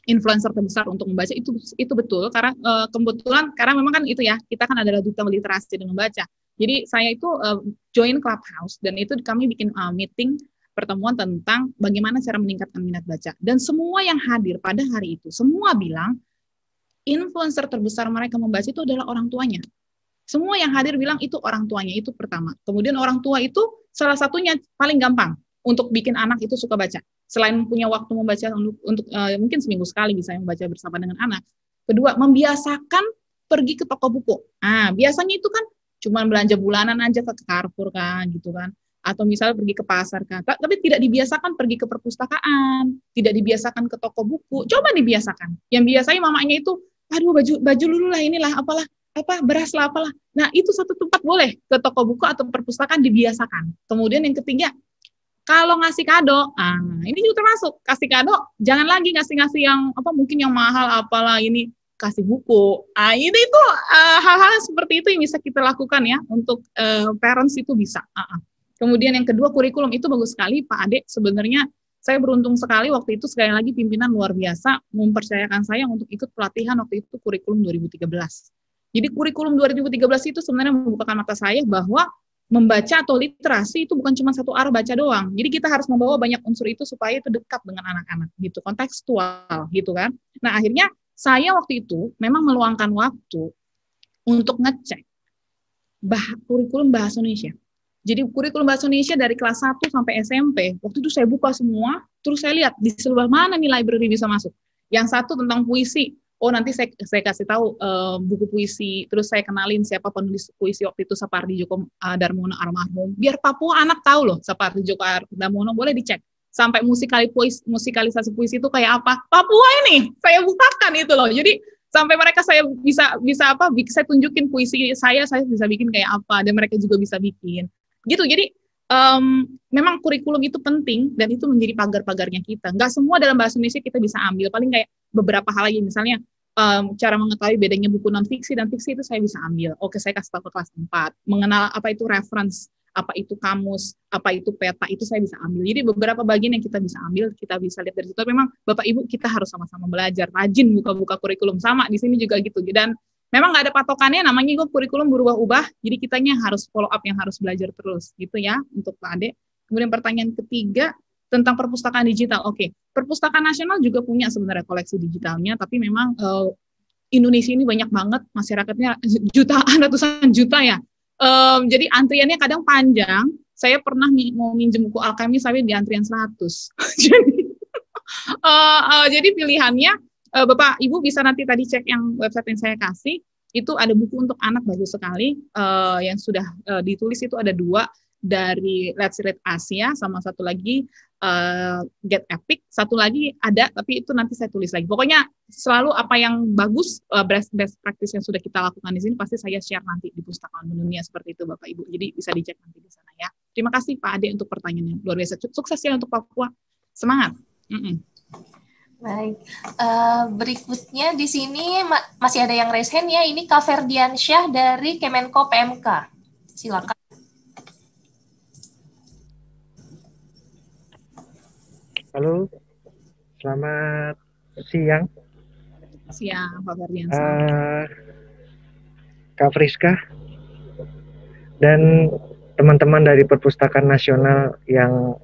influencer terbesar untuk membaca, itu betul, karena kebetulan, karena memang kan itu ya, kita kan adalah duta literasi dengan membaca. Jadi saya itu join Clubhouse, dan itu kami bikin meeting, pertemuan tentang bagaimana cara meningkatkan minat baca. Dan semua yang hadir pada hari itu, semua bilang, influencer terbesar mereka membaca itu adalah orang tuanya. Semua yang hadir bilang itu orang tuanya, itu pertama. Kemudian orang tua itu salah satunya paling gampang untuk bikin anak itu suka baca. Selain punya waktu membaca untuk mungkin seminggu sekali bisa membaca bersama dengan anak. Kedua, membiasakan pergi ke toko buku. Biasanya itu kan cuma belanja bulanan aja ke Carrefour kan, gitu kan. Atau misalnya pergi ke pasar kan. Tapi tidak dibiasakan pergi ke perpustakaan, tidak dibiasakan ke toko buku. Coba dibiasakan. Yang biasanya mamanya itu, aduh baju dulu lah, inilah apalah, beras lah apalah. Nah, itu satu tempat boleh ke toko buku atau perpustakaan dibiasakan. Kemudian yang ketiga, kalau ngasih kado, ini juga termasuk kasih kado, jangan lagi ngasih yang mungkin yang mahal apalah, ini kasih buku. Itu hal-hal seperti itu yang bisa kita lakukan ya untuk parents itu bisa. Kemudian yang kedua, kurikulum itu bagus sekali Pak Ade. Sebenarnya saya beruntung sekali waktu itu, sekali lagi pimpinan luar biasa mempercayakan saya untuk ikut pelatihan waktu itu kurikulum 2013. Jadi kurikulum 2013 itu sebenarnya membukakan mata saya bahwa membaca atau literasi itu bukan cuma satu arah baca doang. Jadi kita harus membawa banyak unsur itu supaya itu dekat dengan anak-anak gitu, kontekstual gitu kan. Nah, akhirnya saya waktu itu memang meluangkan waktu untuk ngecek kurikulum bahasa Indonesia. Jadi kurikulum bahasa Indonesia dari kelas 1 sampai SMP, waktu itu saya buka semua, terus saya lihat di sebelah mana nih library bisa masuk. Yang satu tentang puisi, nanti saya kasih tahu buku puisi, terus saya kenalin siapa penulis puisi waktu itu, Sapardi Djoko Darmono almarhum. Biar Papua anak tahu loh, Sapardi Djoko Darmono, boleh dicek. Sampai musikalisasi puisi itu kayak apa? Papua ini, saya bukakan itu loh. Jadi sampai mereka saya bisa saya tunjukin puisi saya bisa bikin kayak apa, dan mereka juga bisa bikin. Gitu, jadi memang kurikulum itu penting, dan itu menjadi pagar-pagarnya kita. Nggak semua dalam bahasa Indonesia kita bisa ambil, paling kayak beberapa hal lagi, misalnya cara mengetahui bedanya buku non-fiksi dan fiksi itu saya bisa ambil. Oke, saya kasih tahu ke kelas 4. Mengenal apa itu reference, apa itu kamus, apa itu peta, itu saya bisa ambil. Jadi beberapa bagian yang kita bisa ambil, kita bisa lihat dari situ. Memang Bapak Ibu kita harus sama-sama belajar, rajin buka-buka kurikulum, sama di sini juga gitu. Dan memang nggak ada patokannya, namanya juga kurikulum berubah-ubah, jadi kitanya harus follow up, yang harus belajar terus gitu ya untuk Pak Ade. Kemudian pertanyaan ketiga tentang perpustakaan digital. Oke, perpustakaan nasional juga punya sebenarnya koleksi digitalnya, tapi memang Indonesia ini banyak banget masyarakatnya, jutaan, ratusan juta ya. Jadi antriannya kadang panjang. Saya pernah mau minjem buku Alchemy sampai di antrian 100. Jadi pilihannya Bapak Ibu bisa nanti tadi cek yang website yang saya kasih, itu ada buku untuk anak bagus sekali yang sudah ditulis, itu ada 2 dari Let's Read Asia, sama satu lagi Get Epic, satu lagi ada tapi itu nanti saya tulis lagi. Pokoknya selalu apa yang bagus, best practice yang sudah kita lakukan di sini pasti saya share nanti di Pustakawan Dunia, seperti itu Bapak Ibu. Jadi bisa dicek nanti di sana ya. Terima kasih Pak Ade untuk pertanyaannya, luar biasa. Sukses ya untuk Papua, semangat. Baik, berikutnya di sini masih ada yang raise hand ya. Ini Kak Ferdiansyah dari Kemenko PMK. Silakan. Halo, selamat siang. Siang Pak Ferdiansyah. Kak Friska dan teman-teman dari Perpustakaan Nasional yang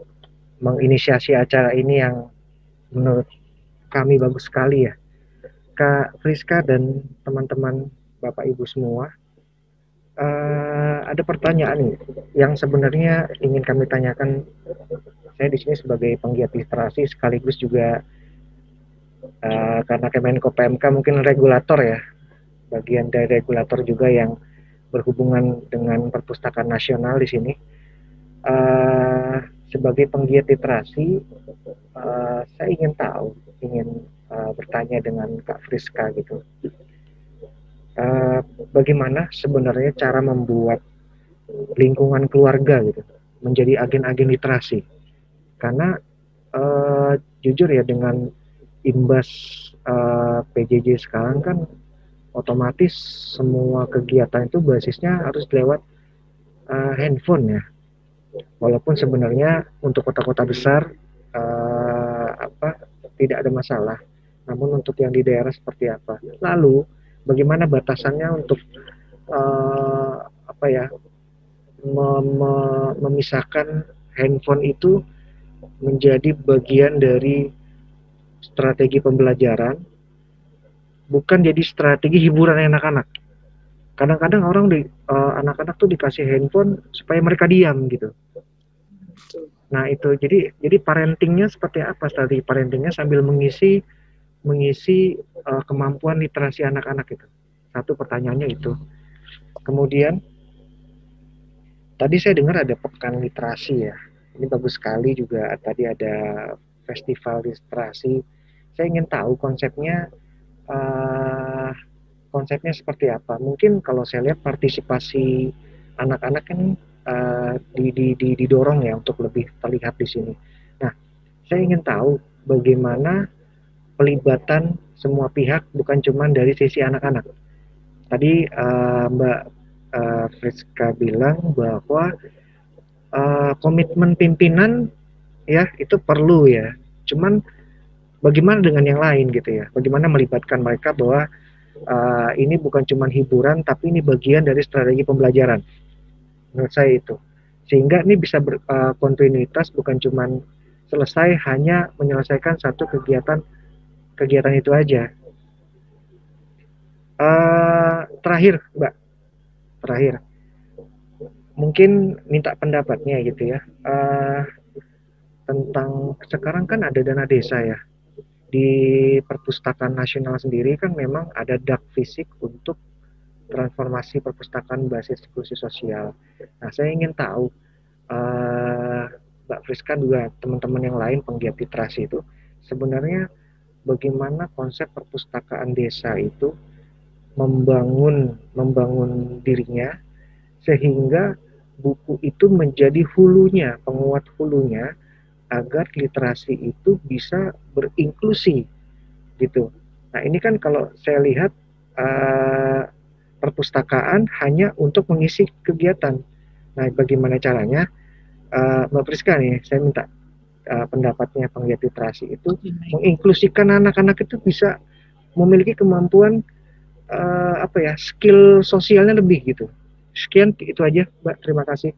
menginisiasi acara ini, yang menurut kami bagus sekali ya. Kak Friska dan teman-teman Bapak Ibu semua, ada pertanyaan nih yang sebenarnya ingin kami tanyakan. Saya di sini sebagai penggiat literasi sekaligus juga karena Kemenko PMK mungkin regulator ya, bagian dari regulator juga yang berhubungan dengan Perpustakaan Nasional di sini. Sebagai penggiat literasi, saya ingin bertanya dengan Kak Friska gitu. Bagaimana sebenarnya cara membuat lingkungan keluarga gitu menjadi agen-agen literasi? Karena jujur ya, dengan imbas PJJ sekarang kan otomatis semua kegiatan itu basisnya harus lewat handphone ya. Walaupun sebenarnya untuk kota-kota besar tidak ada masalah, namun untuk yang di daerah seperti apa? Lalu bagaimana batasannya untuk memisahkan handphone itu menjadi bagian dari strategi pembelajaran, bukan jadi strategi hiburan anak-anak. Kadang-kadang orang anak-anak tuh dikasih handphone supaya mereka diam gitu. Nah itu jadi parentingnya seperti apa? Strategi parentingnya sambil mengisi kemampuan literasi anak-anak itu. Satu pertanyaannya itu. Kemudian tadi saya dengar ada pekan literasi ya. Ini bagus sekali juga. Tadi ada festival literasi. Saya ingin tahu konsepnya seperti apa. Mungkin kalau saya lihat partisipasi anak-anak kan didorong ya untuk lebih terlihat di sini. Nah, saya ingin tahu bagaimana pelibatan semua pihak, bukan cuma dari sisi anak-anak. Tadi Mbak Friska bilang bahwa komitmen pimpinan ya itu perlu ya. Cuman bagaimana dengan yang lain gitu ya? Bagaimana melibatkan mereka bahwa ini bukan cuma hiburan, tapi ini bagian dari strategi pembelajaran. Menurut saya itu. Sehingga ini bisa kontinuitas, bukan cuma selesai hanya menyelesaikan satu kegiatan itu aja. Terakhir, Mbak. Mungkin minta pendapatnya gitu ya. Tentang sekarang kan ada dana desa ya. Di Perpustakaan Nasional sendiri kan memang ada dak fisik untuk transformasi perpustakaan berbasis inklusi sosial. Nah, saya ingin tahu Mbak Friska juga teman-teman yang lain penggiat literasi itu sebenarnya bagaimana konsep perpustakaan desa itu membangun dirinya sehingga buku itu menjadi hulunya, penguat hulunya, agar literasi itu bisa berinklusi gitu. Nah ini kan kalau saya lihat perpustakaan hanya untuk mengisi kegiatan. Nah bagaimana caranya Mbak Friska nih, saya minta pendapatnya penggiat literasi itu menginklusikan anak-anak itu bisa memiliki kemampuan skill sosialnya lebih gitu. Sekian itu aja, Mbak. Terima kasih.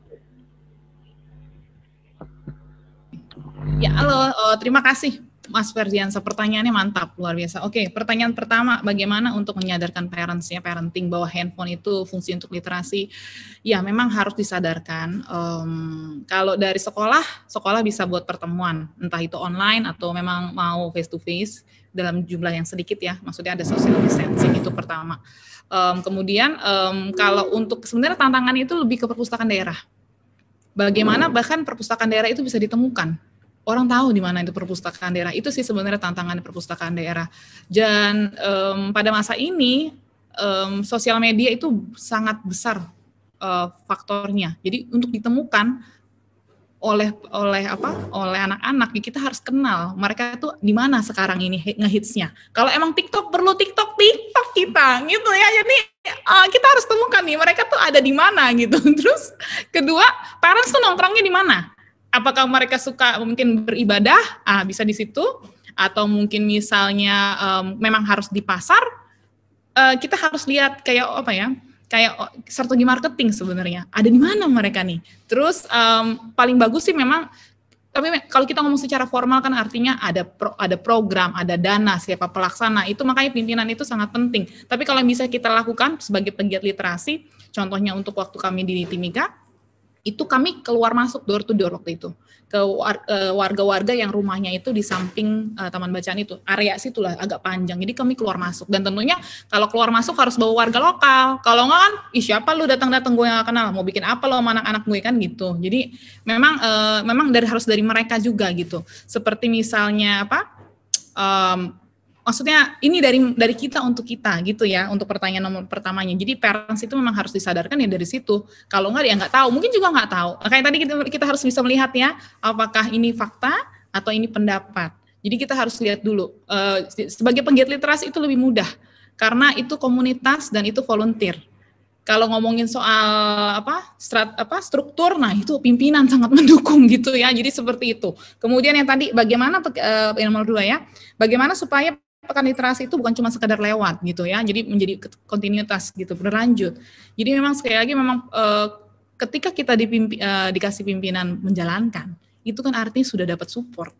Ya, halo, terima kasih Mas Ferdiansa, pertanyaannya mantap, luar biasa. Oke, pertanyaan pertama, bagaimana untuk menyadarkan parenting bahwa handphone itu fungsi untuk literasi? Ya, memang harus disadarkan. Kalau dari sekolah bisa buat pertemuan, entah itu online atau memang mau face to face dalam jumlah yang sedikit ya, maksudnya ada social distancing, itu pertama. Kemudian kalau untuk sebenarnya tantangan itu lebih ke perpustakaan daerah. Bagaimana bahkan perpustakaan daerah itu bisa ditemukan. Orang tahu di mana itu perpustakaan daerah. Itu sih sebenarnya tantangan perpustakaan daerah. Dan pada masa ini sosial media itu sangat besar faktornya. Jadi untuk ditemukan oleh anak-anak, kita harus kenal mereka itu di mana sekarang ini ngehitsnya. Kalau emang TikTok perlu TikTok kita gitu ya. Jadi kita harus temukan nih mereka tuh ada di mana gitu. Terus kedua, parents tuh nongkrongnya di mana? Apakah mereka suka mungkin beribadah? Bisa di situ. Atau mungkin misalnya memang harus di pasar. Kita harus lihat kayak strategi marketing sebenarnya. Ada di mana mereka nih? Terus paling bagus sih memang, tapi kalau kita ngomong secara formal kan artinya ada program, ada dana, siapa pelaksana, itu makanya pimpinan itu sangat penting. Tapi kalau bisa kita lakukan sebagai pegiat literasi, contohnya untuk waktu kami di Timika, itu kami keluar masuk door to door waktu itu ke warga-warga yang rumahnya itu di samping taman bacaan itu, area situlah agak panjang, jadi kami keluar masuk. Dan tentunya kalau keluar masuk harus bawa warga lokal, kalau enggak kan siapa lu datang-datang gue yang gak kenal, mau bikin apa lo sama anak-anak gue kan gitu. Jadi memang harus dari mereka juga gitu, seperti misalnya maksudnya ini dari kita untuk kita gitu ya, untuk pertanyaan nomor pertamanya. Jadi parents itu memang harus disadarkan ya dari situ. Kalau nggak, dia nggak tahu, mungkin juga nggak tahu. Kayak tadi kita harus bisa melihat ya, apakah ini fakta atau ini pendapat. Jadi kita harus lihat dulu. Sebagai penggiat literasi itu lebih mudah, karena itu komunitas dan itu volunteer. Kalau ngomongin soal struktur, nah itu pimpinan sangat mendukung gitu ya. Jadi seperti itu. Kemudian yang tadi bagaimana yang nomor 2 ya, bagaimana supaya pekan literasi itu bukan cuma sekedar lewat gitu ya, jadi menjadi kontinuitas gitu, berlanjut. Jadi memang sekali lagi memang ketika kita dikasih pimpinan menjalankan, itu kan artinya sudah dapat support.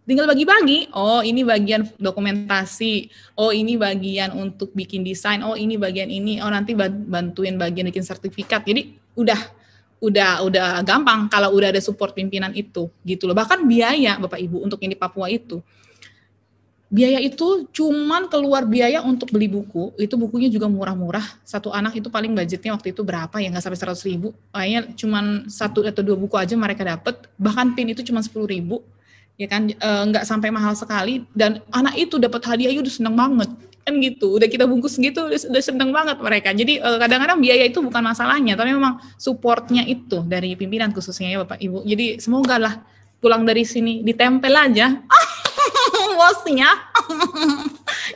Tinggal bagi-bagi, oh ini bagian dokumentasi, oh ini bagian untuk bikin desain, oh ini bagian ini, oh nanti bantuin bagian bikin sertifikat. Jadi udah gampang kalau udah ada support pimpinan itu gitu loh. Bahkan biaya Bapak Ibu untuk yang di Papua itu, biaya itu cuman keluar biaya untuk beli buku, itu bukunya juga murah-murah. Satu anak itu paling budgetnya waktu itu berapa ya, nggak sampai 100.000. Kayaknya cuman 1 atau 2 buku aja mereka dapat, bahkan pin itu cuma 10.000, ya kan, nggak sampai mahal sekali. Dan anak itu dapat hadiah, udah seneng banget, kan gitu. Udah kita bungkus gitu, udah seneng banget mereka. Jadi kadang-kadang biaya itu bukan masalahnya, tapi memang supportnya itu dari pimpinan khususnya ya Bapak Ibu. Jadi semoga lah pulang dari sini ditempel aja. Bosnya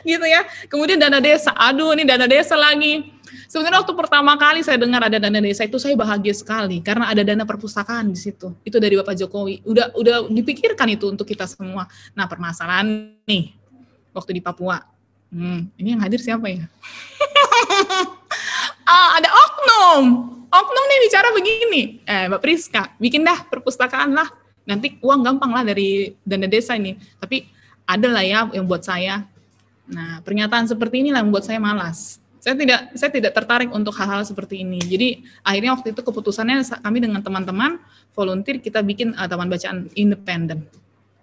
gitu ya. Kemudian dana desa, aduh ini dana desa lagi. Sebenarnya waktu pertama kali saya dengar ada dana desa itu saya bahagia sekali karena ada dana perpustakaan di situ. Itu dari Bapak Jokowi. Udah dipikirkan itu untuk kita semua. Nah, permasalahan nih waktu di Papua. Ini yang hadir siapa ya? Ada oknum. Oknum nih bicara begini. Mbak Priska, bikin dah perpustakaan lah. Nanti uang gampang lah dari dana desa ini. Tapi ada lah ya yang buat saya. Nah, pernyataan seperti inilah yang membuat saya malas. Saya tidak tertarik untuk hal-hal seperti ini. Jadi akhirnya waktu itu keputusannya kami dengan teman-teman volunteer kita bikin taman bacaan independen.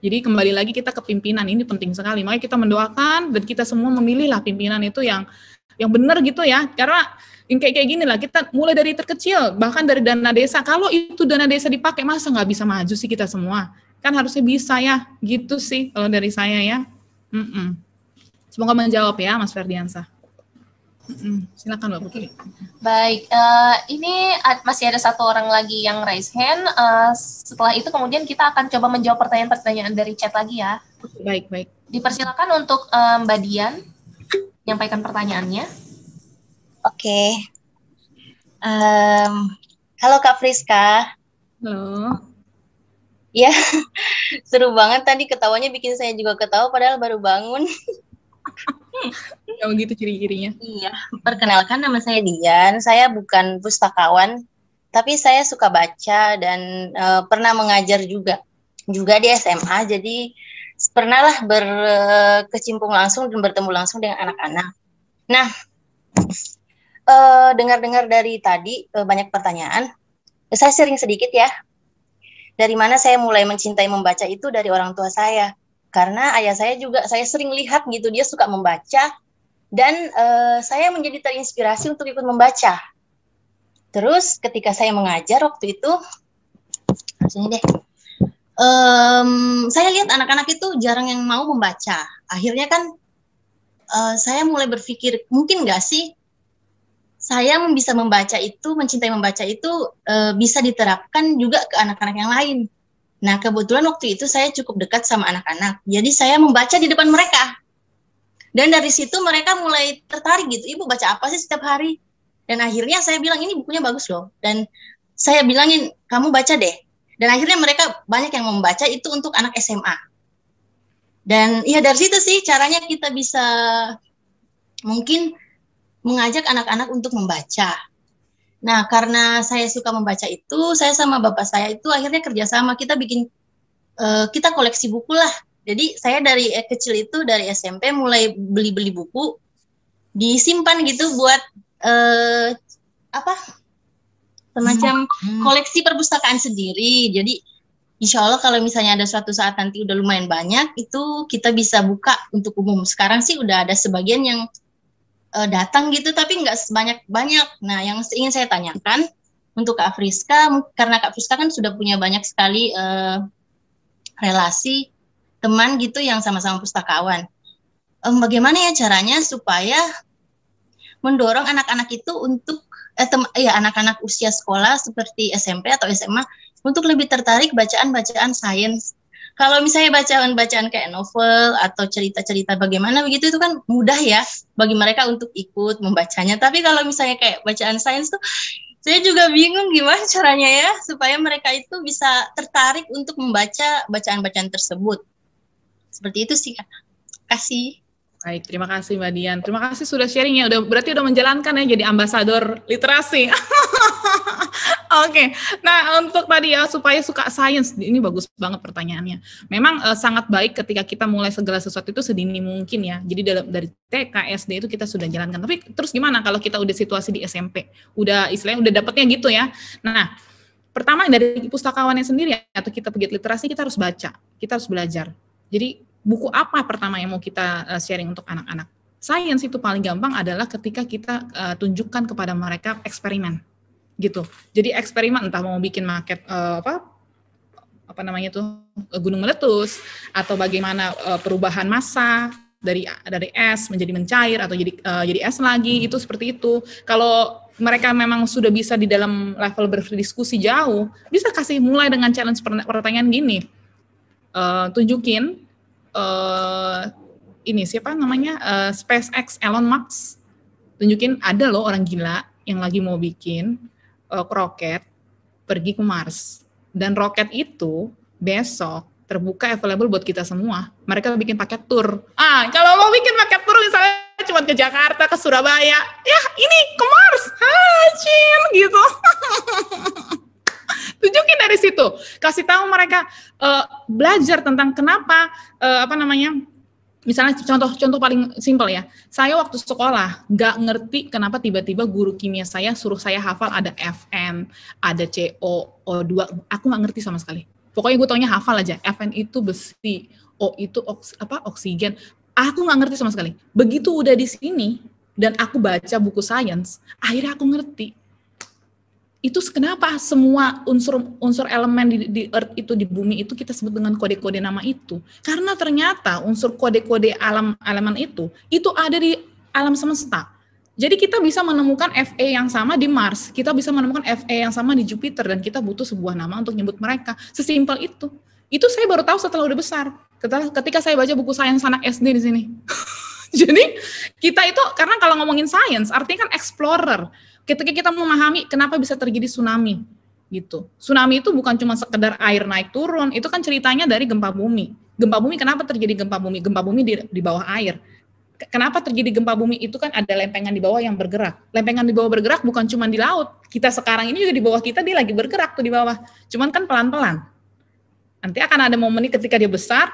Jadi kembali lagi kita ke pimpinan, ini penting sekali. Makanya kita mendoakan dan kita semua memilihlah pimpinan itu yang benar gitu ya. Karena yang kayak gini lah, kita mulai dari terkecil, bahkan dari dana desa. Kalau itu dana desa dipakai, masa nggak bisa maju sih kita semua? Kan harusnya bisa ya, gitu sih kalau dari saya ya. Semoga menjawab ya Mas Ferdiansa. Silakan Mbak Putri. Baik, ini masih ada satu orang lagi yang raise hand. Setelah itu kemudian kita akan coba menjawab pertanyaan-pertanyaan dari chat lagi ya. Baik. Dipersilakan untuk Mbak Dian menyampaikan pertanyaannya. Oke. Halo Kak Friska. Halo. Ya, seru banget tadi ketawanya bikin saya juga ketawa padahal baru bangun. Ya begitu ciri-cirinya. Iya, perkenalkan nama saya Dian. Saya bukan pustakawan, tapi saya suka baca dan pernah mengajar juga di SMA. Jadi pernahlah berkecimpung langsung dan bertemu langsung dengan anak-anak. Nah, dengar-dengar dari tadi banyak pertanyaan. Saya sharing sedikit ya. Dari mana saya mulai mencintai membaca itu dari orang tua saya. Karena ayah saya juga, saya sering lihat gitu, dia suka membaca. Dan saya menjadi terinspirasi untuk ikut membaca. Terus ketika saya mengajar waktu itu, sini deh, saya lihat anak-anak itu jarang yang mau membaca. Akhirnya kan saya mulai berpikir, mungkin nggak sih saya bisa membaca itu, mencintai membaca itu bisa diterapkan juga ke anak-anak yang lain. Nah, kebetulan waktu itu saya cukup dekat sama anak-anak. Jadi saya membaca di depan mereka. Dan dari situ mereka mulai tertarik gitu, Ibu baca apa sih setiap hari? Dan akhirnya saya bilang, ini bukunya bagus loh. Dan saya bilangin, kamu baca deh. Dan akhirnya mereka banyak yang membaca itu untuk anak SMA. Dan ya dari situ sih caranya kita bisa mungkin mengajak anak-anak untuk membaca. Nah, karena saya suka membaca itu, saya sama bapak saya itu akhirnya kerjasama, kita bikin, kita koleksi buku lah. Jadi saya dari kecil itu, dari SMP mulai beli-beli buku, disimpan gitu buat semacam koleksi perpustakaan sendiri. Jadi insya Allah kalau misalnya ada suatu saat nanti udah lumayan banyak, itu kita bisa buka untuk umum. Sekarang sih udah ada sebagian yang datang gitu, tapi nggak sebanyak-banyak. Nah, yang ingin saya tanyakan untuk Kak Friska, karena Kak Friska kan sudah punya banyak sekali relasi teman gitu yang sama-sama pustakawan. Bagaimana ya caranya supaya mendorong anak-anak itu untuk anak-anak usia sekolah seperti SMP atau SMA untuk lebih tertarik bacaan-bacaan sains. Kalau misalnya bacaan-bacaan kayak novel atau cerita-cerita bagaimana begitu, itu kan mudah ya bagi mereka untuk ikut membacanya. Tapi kalau misalnya kayak bacaan sains tuh, saya juga bingung gimana caranya ya supaya mereka itu bisa tertarik untuk membaca bacaan-bacaan tersebut. Seperti itu sih, Kak. Kasih. Baik, terima kasih Mbak Dian. Terima kasih sudah sharingnya. Berarti udah menjalankan ya jadi ambasador literasi. Oke, nah untuk tadi ya supaya suka sains, ini bagus banget pertanyaannya. Memang sangat baik ketika kita mulai segala sesuatu itu sedini mungkin ya. Jadi dari TK, SD itu kita sudah jalankan. Tapi terus gimana kalau kita udah situasi di SMP? Udah istilahnya udah dapetnya gitu ya. Nah, pertama dari pustakawannya sendiri atau kita pegiat literasi, kita harus baca, kita harus belajar. Jadi buku apa pertama yang mau kita sharing untuk anak-anak? Sains itu paling gampang adalah ketika kita tunjukkan kepada mereka eksperimen. Gitu. Jadi eksperimen entah mau bikin maket gunung meletus atau bagaimana perubahan massa dari es menjadi mencair atau jadi es lagi, itu seperti itu. Kalau mereka memang sudah bisa di dalam level berdiskusi jauh, bisa kasih mulai dengan challenge pertanyaan gini. Tunjukin ini siapa namanya SpaceX Elon Musk, tunjukin ada loh orang gila yang lagi mau bikin roket pergi ke Mars, dan roket itu besok terbuka available buat kita semua. Mereka bikin paket tour. Kalau mau bikin paket tour misalnya cuma ke Jakarta, ke Surabaya, ya ini ke Mars, Cin gitu. Tunjukin dari situ, kasih tahu mereka, belajar tentang kenapa misalnya contoh paling simpel ya, saya waktu sekolah nggak ngerti kenapa tiba-tiba guru kimia saya suruh saya hafal ada Fn, ada CO, O2, aku nggak ngerti sama sekali. Pokoknya gue taunya hafal aja, Fn itu besi, O itu oksigen, aku nggak ngerti sama sekali. Begitu udah di sini dan aku baca buku sains, akhirnya aku ngerti. Itu kenapa semua unsur elemen di Earth itu, di bumi itu kita sebut dengan kode-kode nama itu. Karena ternyata unsur kode-kode elemen itu ada di alam semesta. Jadi kita bisa menemukan Fe yang sama di Mars, kita bisa menemukan Fe yang sama di Jupiter, dan kita butuh sebuah nama untuk nyebut mereka. Sesimpel itu. Itu saya baru tahu setelah udah besar. Ketika saya baca buku sains anak SD di sini. Jadi kita itu, karena kalau ngomongin sains, artinya kan explorer. Ketika kita memahami kenapa bisa terjadi tsunami, gitu. Tsunami itu bukan cuma sekedar air naik turun, itu kan ceritanya dari gempa bumi. Gempa bumi, kenapa terjadi gempa bumi? Gempa bumi di bawah air. kenapa terjadi gempa bumi itu kan ada lempengan di bawah yang bergerak. Lempengan di bawah bergerak bukan cuma di laut. Kita sekarang ini juga di bawah kita dia lagi bergerak tuh di bawah. Cuman kan pelan-pelan. Nanti akan ada momen ketika dia besar.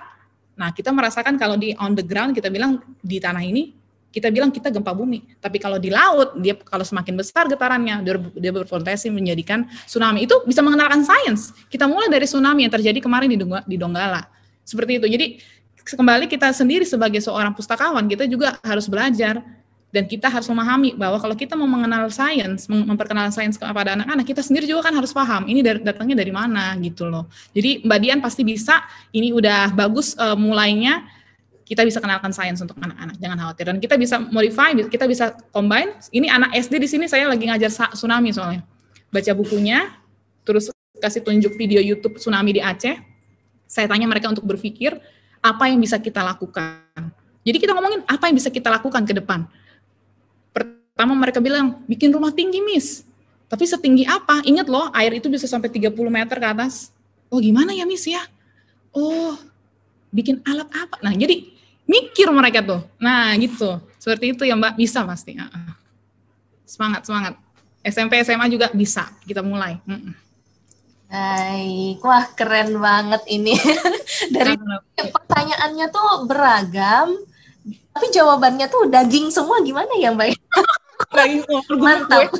Nah, kita merasakan kalau di on the ground kita bilang di tanah ini kita bilang kita gempa bumi. Tapi kalau di laut dia kalau semakin besar getarannya dia berpotensi menjadikan tsunami. Itu bisa mengenalkan sains. Kita mulai dari tsunami yang terjadi kemarin di Donggala. Seperti itu. Jadi kembali kita sendiri sebagai seorang pustakawan, kita juga harus belajar dan kita harus memahami bahwa kalau kita mau mengenal sains, memperkenalkan sains kepada anak-anak, kita sendiri juga kan harus paham ini datangnya dari mana gitu loh. Jadi Mbak Dian pasti bisa, ini udah bagus mulainya, kita bisa kenalkan sains untuk anak-anak, jangan khawatir. Dan kita bisa modify, kita bisa combine. Ini anak SD di sini saya lagi ngajar tsunami soalnya, baca bukunya, terus kasih tunjuk video YouTube tsunami di Aceh. Saya tanya mereka untuk berpikir apa yang bisa kita lakukan. Jadi kita ngomongin apa yang bisa kita lakukan ke depan. Pertama mereka bilang, bikin rumah tinggi, Miss. Tapi setinggi apa? Ingat loh, air itu bisa sampai 30 meter ke atas. Oh gimana ya, Miss ya? Oh, bikin alat apa? Nah, jadi mikir mereka tuh. Nah, gitu. Seperti itu ya, Mbak. Bisa pasti. Semangat. SMP, SMA juga bisa. Kita mulai. Baik, wah keren banget ini. Dari pertanyaannya tuh beragam, tapi jawabannya tuh daging semua, gimana ya Mbak? Daging mantap.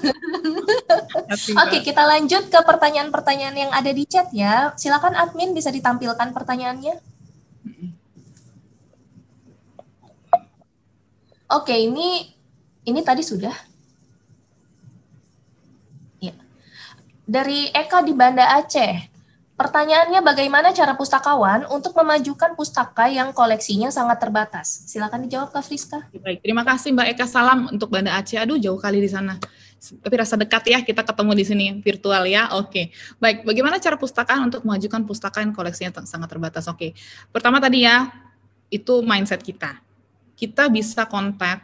Oke, kita lanjut ke pertanyaan-pertanyaan yang ada di chat ya. Silakan admin bisa ditampilkan pertanyaannya. Oke, ini tadi sudah. Dari Eka di Banda Aceh, pertanyaannya bagaimana cara pustakawan untuk memajukan pustaka yang koleksinya sangat terbatas? Silakan dijawab Kak Friska. Baik, terima kasih Mbak Eka, salam untuk Banda Aceh. Aduh jauh kali di sana, tapi rasa dekat ya kita ketemu di sini virtual ya. Oke, baik, bagaimana cara pustakaan untuk memajukan pustaka yang koleksinya sangat terbatas? Oke, pertama tadi ya, itu mindset kita. Kita bisa kontak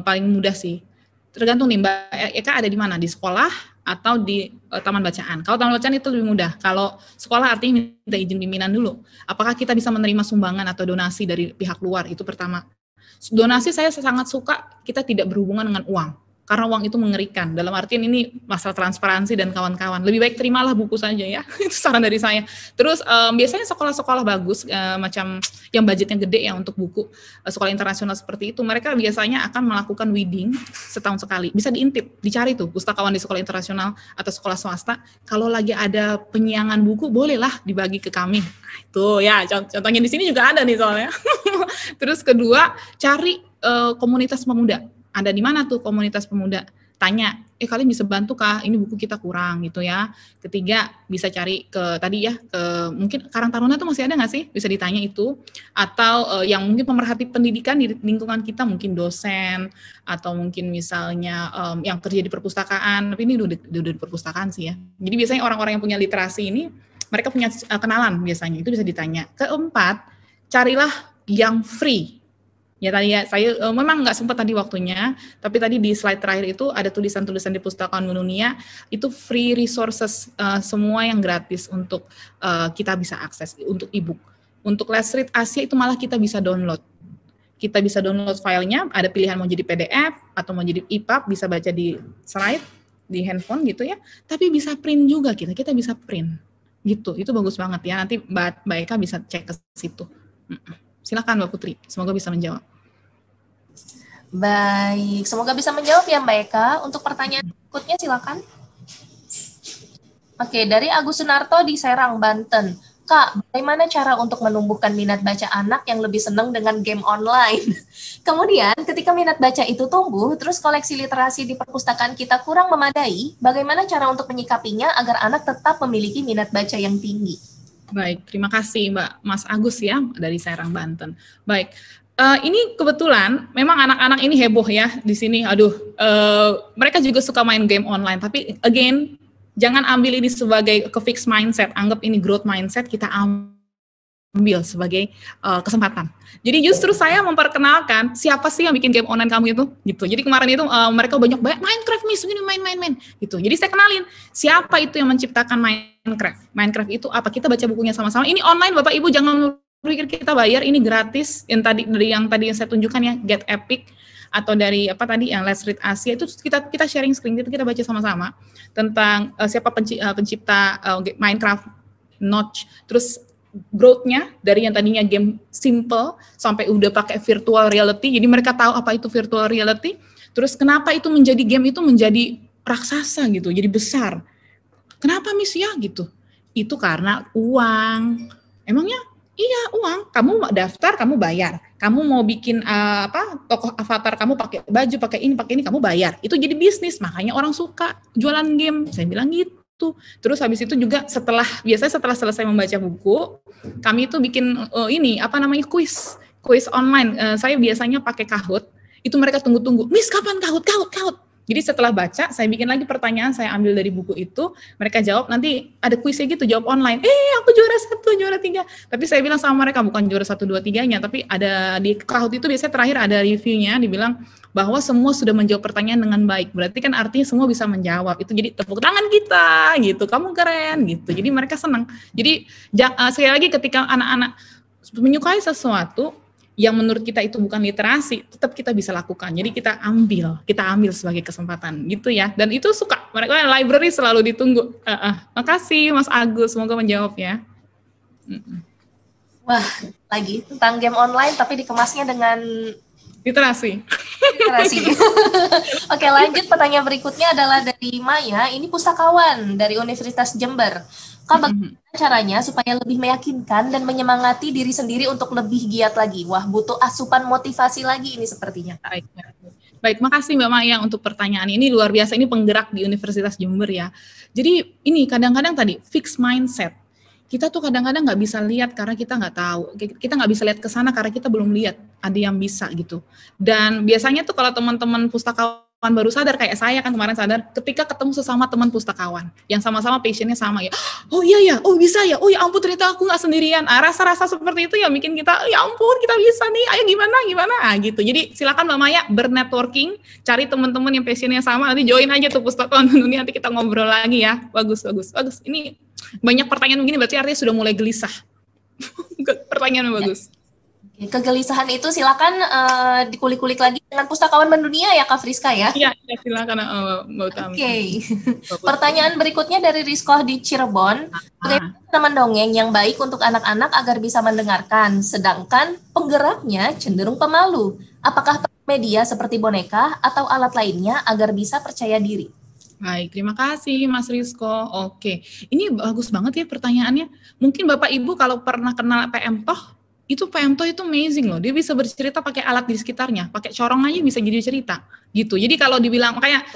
paling mudah sih. Tergantung nih Mbak Eka ada di mana, di sekolah atau di taman bacaan. Kalau taman bacaan itu lebih mudah. Kalau sekolah artinya minta izin pimpinan dulu. Apakah kita bisa menerima sumbangan atau donasi dari pihak luar? Itu pertama. Donasi saya sangat suka kita tidak berhubungan dengan uang. Karena uang itu mengerikan. Dalam artian ini masalah transparansi dan kawan-kawan. Lebih baik terimalah buku saja ya. Itu saran dari saya. Terus biasanya sekolah-sekolah bagus, macam yang budgetnya gede ya untuk buku, sekolah internasional seperti itu, mereka biasanya akan melakukan weeding setahun sekali. Bisa diintip, dicari tuh pustakawan di sekolah internasional atau sekolah swasta. Kalau lagi ada penyiangan buku, bolehlah dibagi ke kami. Nah, itu ya, contohnya di sini juga ada nih soalnya. Terus kedua, cari komunitas pemuda. Ada di mana tuh komunitas pemuda? Tanya, kalian bisa bantu kah? Ini buku kita kurang gitu ya. Ketiga, bisa cari ke tadi ya, ke mungkin Karang Taruna tuh masih ada nggak sih? Bisa ditanya itu. Atau yang mungkin pemerhati pendidikan di lingkungan kita, mungkin dosen, atau mungkin misalnya yang kerja di perpustakaan. Tapi ini udah di perpustakaan sih ya. Jadi biasanya orang-orang yang punya literasi ini, mereka punya kenalan biasanya, itu bisa ditanya. Keempat, carilah yang free. Ya tadi ya, saya memang nggak sempat tadi waktunya, tapi tadi di slide terakhir itu ada tulisan-tulisan di Pustakaan Dunia, itu free resources, semua yang gratis untuk kita bisa akses, untuk e-book. Untuk Let's Read Asia itu malah kita bisa download. Kita bisa download filenya, ada pilihan mau jadi PDF, atau mau jadi EPUB, bisa baca di slide, di handphone gitu ya, tapi bisa print juga kita bisa print. Gitu, itu bagus banget ya, nanti Mbak Eka bisa cek ke situ. Silakan Mbak Putri, semoga bisa menjawab. Baik, semoga bisa menjawab ya Mbak Eka. Untuk pertanyaan berikutnya silakan. Oke, dari Agus Sunarto di Serang, Banten. Kak, bagaimana cara untuk menumbuhkan minat baca anak yang lebih senang dengan game online? Kemudian, ketika minat baca itu tumbuh, terus koleksi literasi di perpustakaan kita kurang memadai, bagaimana cara untuk menyikapinya agar anak tetap memiliki minat baca yang tinggi? Baik, terima kasih Mbak Mas Agus ya, dari Serang, Banten. Baik, ini kebetulan memang anak-anak ini heboh ya di sini. Aduh, mereka juga suka main game online. Tapi again, jangan ambil ini sebagai fixed mindset. Anggap ini growth mindset. Kita ambil sebagai kesempatan. Jadi justru saya memperkenalkan siapa sih yang bikin game online kamu itu, gitu. Jadi kemarin itu mereka banyak Minecraft Miss, gini main, gitu. Jadi saya kenalin siapa itu yang menciptakan Minecraft. Minecraft itu apa? Kita baca bukunya sama-sama. Ini online Bapak Ibu jangan berpikir kita bayar ini gratis, yang tadi saya tunjukkan ya, Get Epic atau dari apa tadi yang Let's Read Asia, itu kita sharing screen, itu kita baca sama-sama tentang siapa pencipta Minecraft Notch, terus growth-nya dari yang tadinya game simple sampai udah pakai virtual reality, jadi mereka tahu apa itu virtual reality, terus kenapa itu menjadi game itu menjadi raksasa gitu, jadi besar. Kenapa Miss ya gitu? Itu karena uang. Emangnya? Iya, uang. Kamu daftar, kamu bayar. Kamu mau bikin tokoh avatar kamu pakai baju, pakai ini, kamu bayar. Itu jadi bisnis, makanya orang suka jualan game. Saya bilang gitu. Terus habis itu juga biasanya setelah selesai membaca buku, kami itu bikin kuis online. Saya biasanya pakai Kahoot. Itu mereka tunggu-tunggu. Miss, kapan Kahoot? Jadi setelah baca, saya bikin lagi pertanyaan, saya ambil dari buku itu, mereka jawab, nanti ada kuisnya gitu, jawab online, aku juara 1, juara 3. Tapi saya bilang sama mereka, bukan juara 1, 2, 3-nya, tapi ada di Kahoot itu biasanya terakhir ada reviewnya, dibilang bahwa semua sudah menjawab pertanyaan dengan baik. Berarti kan artinya semua bisa menjawab. Itu jadi tepuk tangan kita, gitu, kamu keren, gitu. Jadi mereka senang. Jadi sekali lagi ketika anak-anak menyukai sesuatu, yang menurut kita itu bukan literasi, tetap kita bisa lakukan. Jadi kita ambil sebagai kesempatan gitu ya. Dan itu suka. Mereka library selalu ditunggu. Makasih Mas Agus, semoga menjawab ya. Wah, lagi tentang game online tapi dikemasnya dengan literasi. Oke, lanjut pertanyaan berikutnya adalah dari Maya. Ini pustakawan dari Universitas Jember. Kak, bagaimana caranya supaya lebih meyakinkan dan menyemangati diri sendiri untuk lebih giat lagi? Wah, butuh asupan motivasi lagi ini sepertinya. Baik, makasih Mbak Maya untuk pertanyaan ini, luar biasa. Ini penggerak di Universitas Jember ya. Jadi ini kadang-kadang tadi fixed mindset. Kita tuh kadang-kadang nggak bisa lihat karena kita nggak tahu. Kita nggak bisa lihat ke sana karena kita belum lihat ada yang bisa gitu. Dan biasanya tuh kalau teman-teman pustakawan baru sadar, kayak saya kan kemarin sadar, ketika ketemu sesama teman pustakawan yang sama-sama passionnya sama ya, oh iya ya, oh bisa ya, oh ya ampun ternyata aku nggak sendirian. Rasa-rasa seperti itu yang bikin kita, ya ampun kita bisa nih, ayo gimana gitu. Jadi silakan Mbak Maya bernetworking, cari teman-teman yang passionnya sama, nanti join aja tuh pustakawan dunia, nanti kita ngobrol lagi ya. Bagus. Ini banyak pertanyaan begini berarti artinya sudah mulai gelisah. Pertanyaan yang bagus. Kegelisahan itu silakan dikulik-kulik lagi dengan Pustakawan Mendunia ya Kak Friska ya. Iya, silakan Mbak Utami. Oke. Pertanyaan berikutnya dari Rizko di Cirebon. Bagaimana teman dongeng yang baik untuk anak-anak agar bisa mendengarkan, sedangkan penggeraknya cenderung pemalu? Apakah media seperti boneka atau alat lainnya agar bisa percaya diri? Baik, terima kasih Mas Rizko. Oke, ini bagus banget ya pertanyaannya. Mungkin Bapak Ibu kalau pernah kenal PM Toh, itu PM Toh itu amazing loh. Dia bisa bercerita pakai alat di sekitarnya, pakai corong aja bisa jadi cerita gitu. Jadi kalau dibilang makanya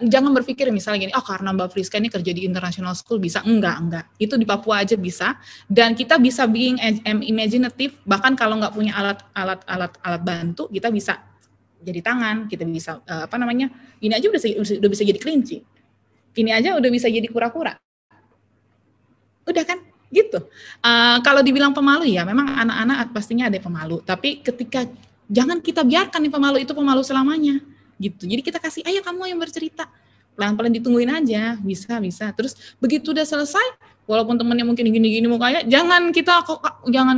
jangan berpikir misalnya gini, karena Mbak Friska ini kerja di international school bisa. Enggak. Itu di Papua aja bisa. Dan kita bisa being imaginative, bahkan kalau nggak punya alat bantu, kita bisa jadi tangan, kita bisa ini aja udah bisa jadi kelinci. Ini aja udah bisa jadi kura-kura. Udah kan? Gitu. Kalau dibilang pemalu ya, memang anak-anak pastinya ada pemalu. Tapi jangan kita biarkan nih pemalu itu pemalu selamanya. Gitu. Jadi kita kasih, ayo kamu yang bercerita. Pelan-pelan ditungguin aja, bisa. Terus begitu udah selesai, walaupun temennya mungkin gini-gini mukanya, jangan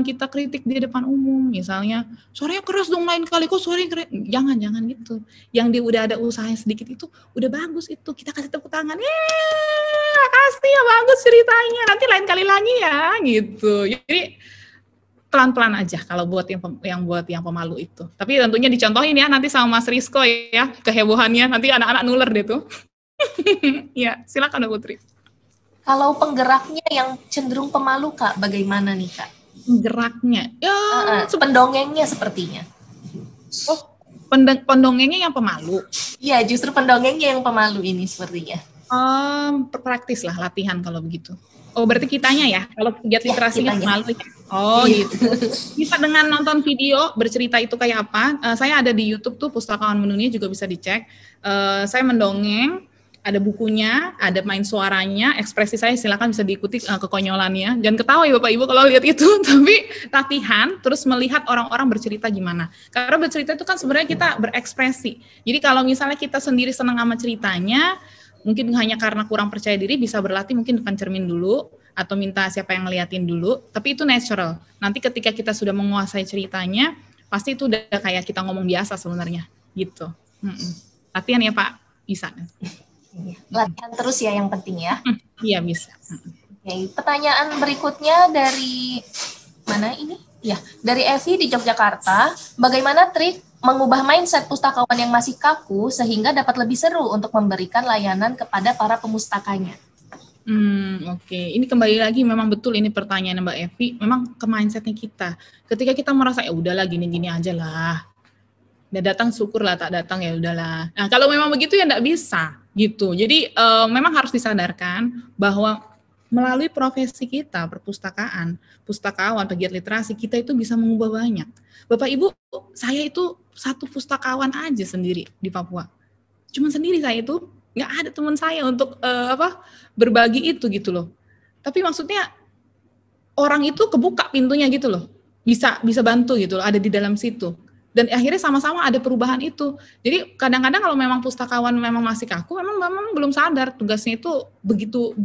kita kritik di depan umum. Misalnya, suaranya keras dong lain kali, kok suaranya keras? Jangan gitu. Yang dia udah ada usahanya sedikit itu, udah bagus itu. Kita kasih tepuk tangan, makasih ya bagus ceritanya, nanti lain kali lagi ya, gitu. Jadi, pelan-pelan aja kalau buat yang pemalu itu. Tapi tentunya dicontohin ya nanti sama Mas Rizko ya, kehebohannya. Nanti anak-anak nuler deh tuh. Ya, silakan Mbak Putri. Kalau penggeraknya yang cenderung pemalu Kak, bagaimana nih Kak? Penggeraknya? Pendongengnya sepertinya. Pendongengnya yang pemalu? Iya, justru pendongengnya yang pemalu ini sepertinya. Praktis lah, latihan kalau begitu. Oh, berarti kitanya ya? Kalau giat literasinya pemalu. Gitu. Bisa dengan nonton video, bercerita itu kayak apa. Saya ada di YouTube tuh, Pustakawan Mendunia juga bisa dicek. Saya mendongeng, ada bukunya, ada main suaranya, ekspresi saya silakan bisa diikuti kekonyolannya. Jangan ketawa ya Bapak Ibu kalau lihat itu, tapi latihan terus melihat orang-orang bercerita gimana. Karena bercerita itu kan sebenarnya kita berekspresi. Jadi kalau misalnya kita sendiri senang sama ceritanya, mungkin hanya karena kurang percaya diri bisa berlatih mungkin depan cermin dulu, atau minta siapa yang ngeliatin dulu, tapi itu natural. Nanti ketika kita sudah menguasai ceritanya, pasti itu udah kayak kita ngomong biasa sebenarnya, gitu. Latihan ya Pak, bisa. Latihan terus ya yang penting ya. Iya bisa. Oke, pertanyaan berikutnya dari mana ini? Ya, dari Evi di Yogyakarta. Bagaimana trik mengubah mindset pustakawan yang masih kaku sehingga dapat lebih seru untuk memberikan layanan kepada para pemustakanya? Oke. Ini kembali lagi memang betul ini pertanyaan Mbak Evi. Memang ke mindsetnya kita. Ketika kita merasa ya udahlah gini-gini aja lah. Udah datang syukurlah, tak datang ya udahlah. Nah kalau memang begitu ya nggak bisa gitu. Jadi memang harus disadarkan bahwa melalui profesi kita, perpustakaan, pustakawan, pegiat literasi, kita itu bisa mengubah banyak. Bapak Ibu, saya itu satu pustakawan aja sendiri di Papua. Cuma sendiri saya itu, nggak ada teman saya untuk berbagi itu gitu loh. Tapi maksudnya orang itu kebuka pintunya gitu loh, bisa bantu gitu loh, ada di dalam situ. Dan akhirnya sama-sama ada perubahan itu. Jadi kadang-kadang kalau memang pustakawan memang masih kaku, memang belum sadar tugasnya itu begitu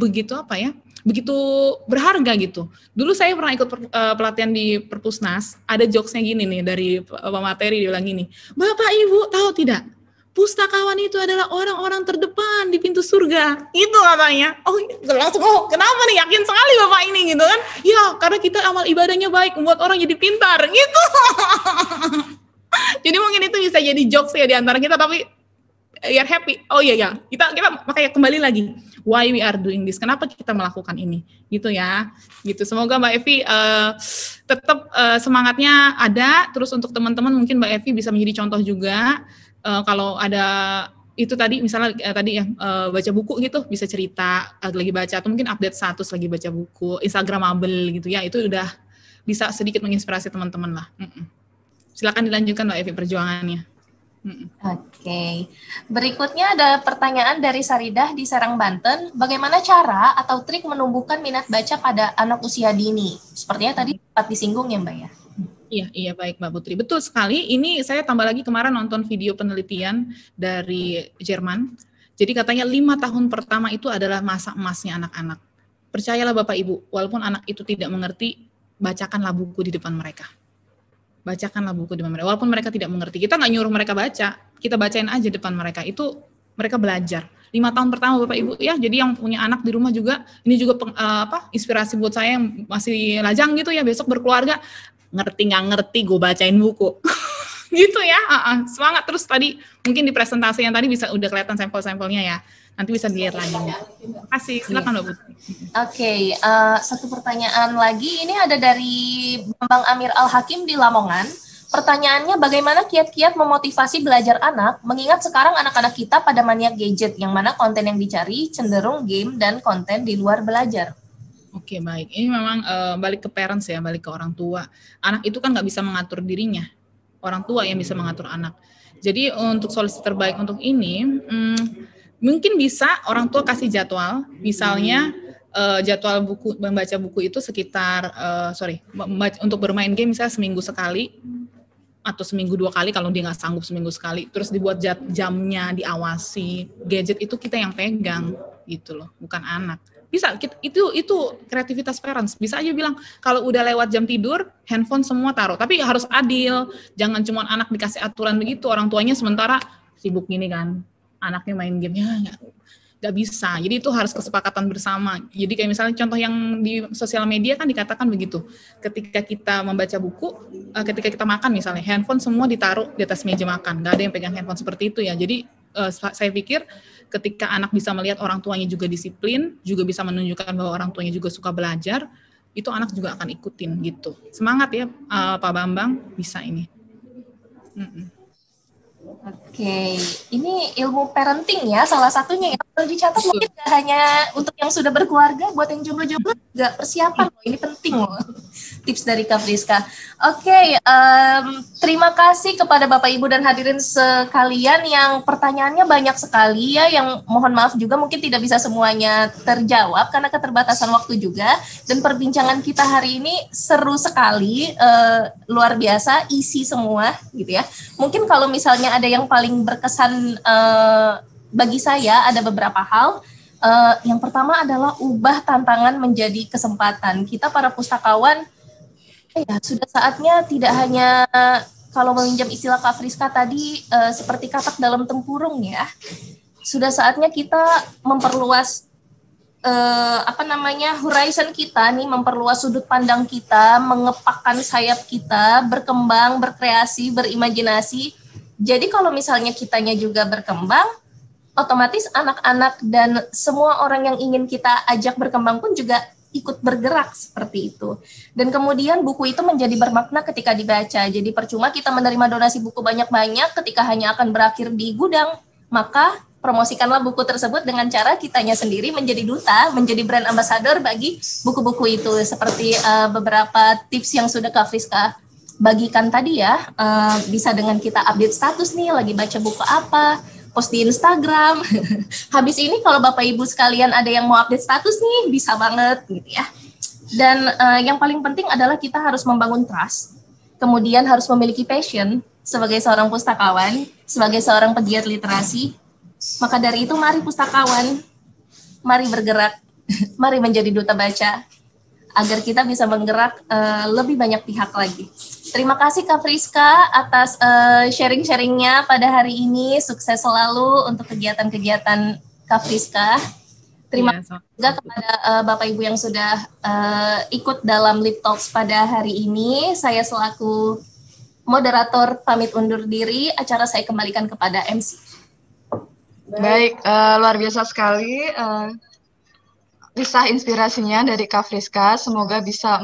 berharga gitu. Dulu saya pernah ikut pelatihan di Perpusnas, ada jokesnya gini nih dari Pak Materi, dia bilang gini, Bapak Ibu tahu tidak, pustakawan itu adalah orang-orang terdepan di pintu surga. Itu katanya. Oh langsung, kenapa nih, yakin sekali Bapak ini gitu kan. Ya karena kita amal ibadahnya baik, membuat orang jadi pintar gitu. Jadi mungkin itu bisa jadi jokes ya di antara kita, tapi you're happy. Oh iya, kita makanya kembali lagi. Why we are doing this? Kenapa kita melakukan ini? Gitu ya. Gitu. Semoga Mbak Evi tetap semangatnya ada. Terus untuk teman-teman mungkin Mbak Evi bisa menjadi contoh juga. Kalau ada itu tadi misalnya baca buku gitu, bisa cerita lagi baca, atau mungkin update status lagi baca buku, Instagramable gitu ya. Itu udah bisa sedikit menginspirasi teman-teman lah. Silakan dilanjutkan Mbak Evi perjuangannya. Oke. Berikutnya ada pertanyaan dari Saridah di Serang, Banten. Bagaimana cara atau trik menumbuhkan minat baca pada anak usia dini? Sepertinya tadi sempat disinggung ya Mbak ya? Iya baik Mbak Putri. Betul sekali. Ini saya tambah lagi kemarin nonton video penelitian dari Jerman. Jadi katanya 5 tahun pertama itu adalah masa emasnya anak-anak. Percayalah Bapak Ibu, walaupun anak itu tidak mengerti, bacakanlah buku di depan mereka. Bacakanlah buku di depan mereka, walaupun mereka tidak mengerti. Kita nggak nyuruh mereka baca, kita bacain aja depan mereka. Itu mereka belajar. 5 tahun pertama Bapak Ibu ya. Jadi yang punya anak di rumah juga, ini juga inspirasi buat saya yang masih lajang gitu ya, besok berkeluarga, ngerti nggak ngerti, gue bacain buku. Gitu ya, semangat terus. Tadi mungkin di presentasi yang tadi bisa udah kelihatan sampel-sampelnya ya. Nanti bisa dilihat lagi. Terima kasih, silakan Mbak Putri. Oke, satu pertanyaan lagi. Ini ada dari Bambang Amir Al-Hakim di Lamongan. Pertanyaannya, bagaimana kiat-kiat memotivasi belajar anak, mengingat sekarang anak-anak kita pada maniak gadget, yang mana konten yang dicari cenderung game dan konten di luar belajar. Oke, baik. Ini memang balik ke parents ya, balik ke orang tua. Anak itu kan nggak bisa mengatur dirinya. Orang tua yang bisa mengatur anak. Jadi untuk solusi terbaik untuk ini, mungkin bisa orang tua kasih jadwal, misalnya jadwal membaca buku itu sekitar, untuk bermain game misalnya seminggu sekali, atau seminggu 2 kali kalau dia nggak sanggup seminggu sekali, terus dibuat jamnya, diawasi. Gadget itu kita yang pegang, gitu loh, bukan anak. Bisa, itu kreativitas parents. Bisa aja bilang, kalau udah lewat jam tidur, handphone semua taruh. Tapi harus adil, jangan cuma anak dikasih aturan begitu, orang tuanya sementara sibuk gini kan, anaknya main game, ya nggak bisa. Jadi itu harus kesepakatan bersama. Jadi kayak misalnya contoh yang di sosial media kan dikatakan begitu, ketika kita membaca buku, ketika kita makan misalnya, handphone semua ditaruh di atas meja makan, nggak ada yang pegang handphone seperti itu ya. Jadi saya pikir ketika anak bisa melihat orang tuanya juga disiplin, juga bisa menunjukkan bahwa orang tuanya juga suka belajar, itu anak juga akan ikutin gitu. Semangat ya Pak Bambang, bisa ini. Oke, ini ilmu parenting ya salah satunya ya. Kalau dicatat mungkin gak hanya untuk yang sudah berkeluarga, buat yang jomblo-jomblo juga persiapan loh. Ini penting loh. Tips dari Kak Friska. Oke, terima kasih kepada Bapak Ibu dan hadirin sekalian yang pertanyaannya banyak sekali ya, yang mohon maaf juga mungkin tidak bisa semuanya terjawab karena keterbatasan waktu juga. Dan perbincangan kita hari ini seru sekali, luar biasa, isi semua gitu ya. Mungkin kalau misalnya ada yang paling berkesan bagi saya, ada beberapa hal. Yang pertama adalah ubah tantangan menjadi kesempatan. Kita para pustakawan, ya sudah saatnya tidak hanya kalau meminjam istilah Kak Friska tadi seperti katak dalam tempurung ya. Sudah saatnya kita memperluas horizon kita nih, memperluas sudut pandang kita, mengepakkan sayap kita, berkembang, berkreasi, berimajinasi. Jadi kalau misalnya kitanya juga berkembang, otomatis anak-anak dan semua orang yang ingin kita ajak berkembang pun juga ikut bergerak seperti itu. Dan kemudian buku itu menjadi bermakna ketika dibaca. Jadi percuma kita menerima donasi buku banyak-banyak ketika hanya akan berakhir di gudang. Maka promosikanlah buku tersebut dengan cara kitanya sendiri menjadi duta, menjadi brand ambassador bagi buku-buku itu. Seperti beberapa tips yang sudah Kak Friska bagikan tadi ya. Bisa dengan kita update status nih, lagi baca buku apa, post di Instagram. Habis ini kalau Bapak Ibu sekalian ada yang mau update status nih, bisa banget gitu ya. Dan yang paling penting adalah kita harus membangun trust, kemudian harus memiliki passion sebagai seorang pustakawan, sebagai seorang pegiat literasi. Maka dari itu mari pustakawan, mari bergerak, mari menjadi duta baca, agar kita bisa menggerak lebih banyak pihak lagi. Terima kasih Kak Friska atas sharing-sharingnya pada hari ini. Sukses selalu untuk kegiatan-kegiatan Kak Friska. Terima kasih juga kepada Bapak Ibu yang sudah ikut dalam Lip Talks pada hari ini. Saya selaku moderator pamit undur diri. Acara saya kembalikan kepada MC. Baik, luar biasa sekali kisah inspirasinya dari Kak Friska. Semoga bisa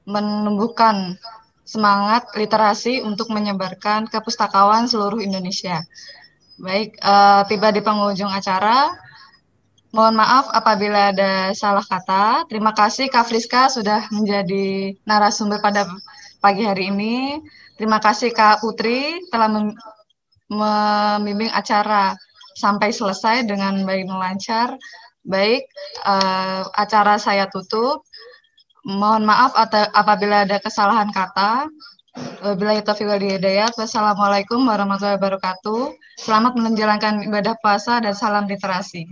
menumbuhkan semangat literasi untuk menyebarkan ke pustakawan seluruh Indonesia. Baik, tiba di penghujung acara. Mohon maaf apabila ada salah kata. Terima kasih Kak Friska sudah menjadi narasumber pada pagi hari ini. Terima kasih Kak Putri telah membimbing acara sampai selesai dengan baik dan lancar. Baik, acara saya tutup. Mohon maaf apabila ada kesalahan kata. Wabillahi taufiq wal hidayah. Wassalamualaikum warahmatullahi wabarakatuh. Selamat menjalankan ibadah puasa dan salam literasi.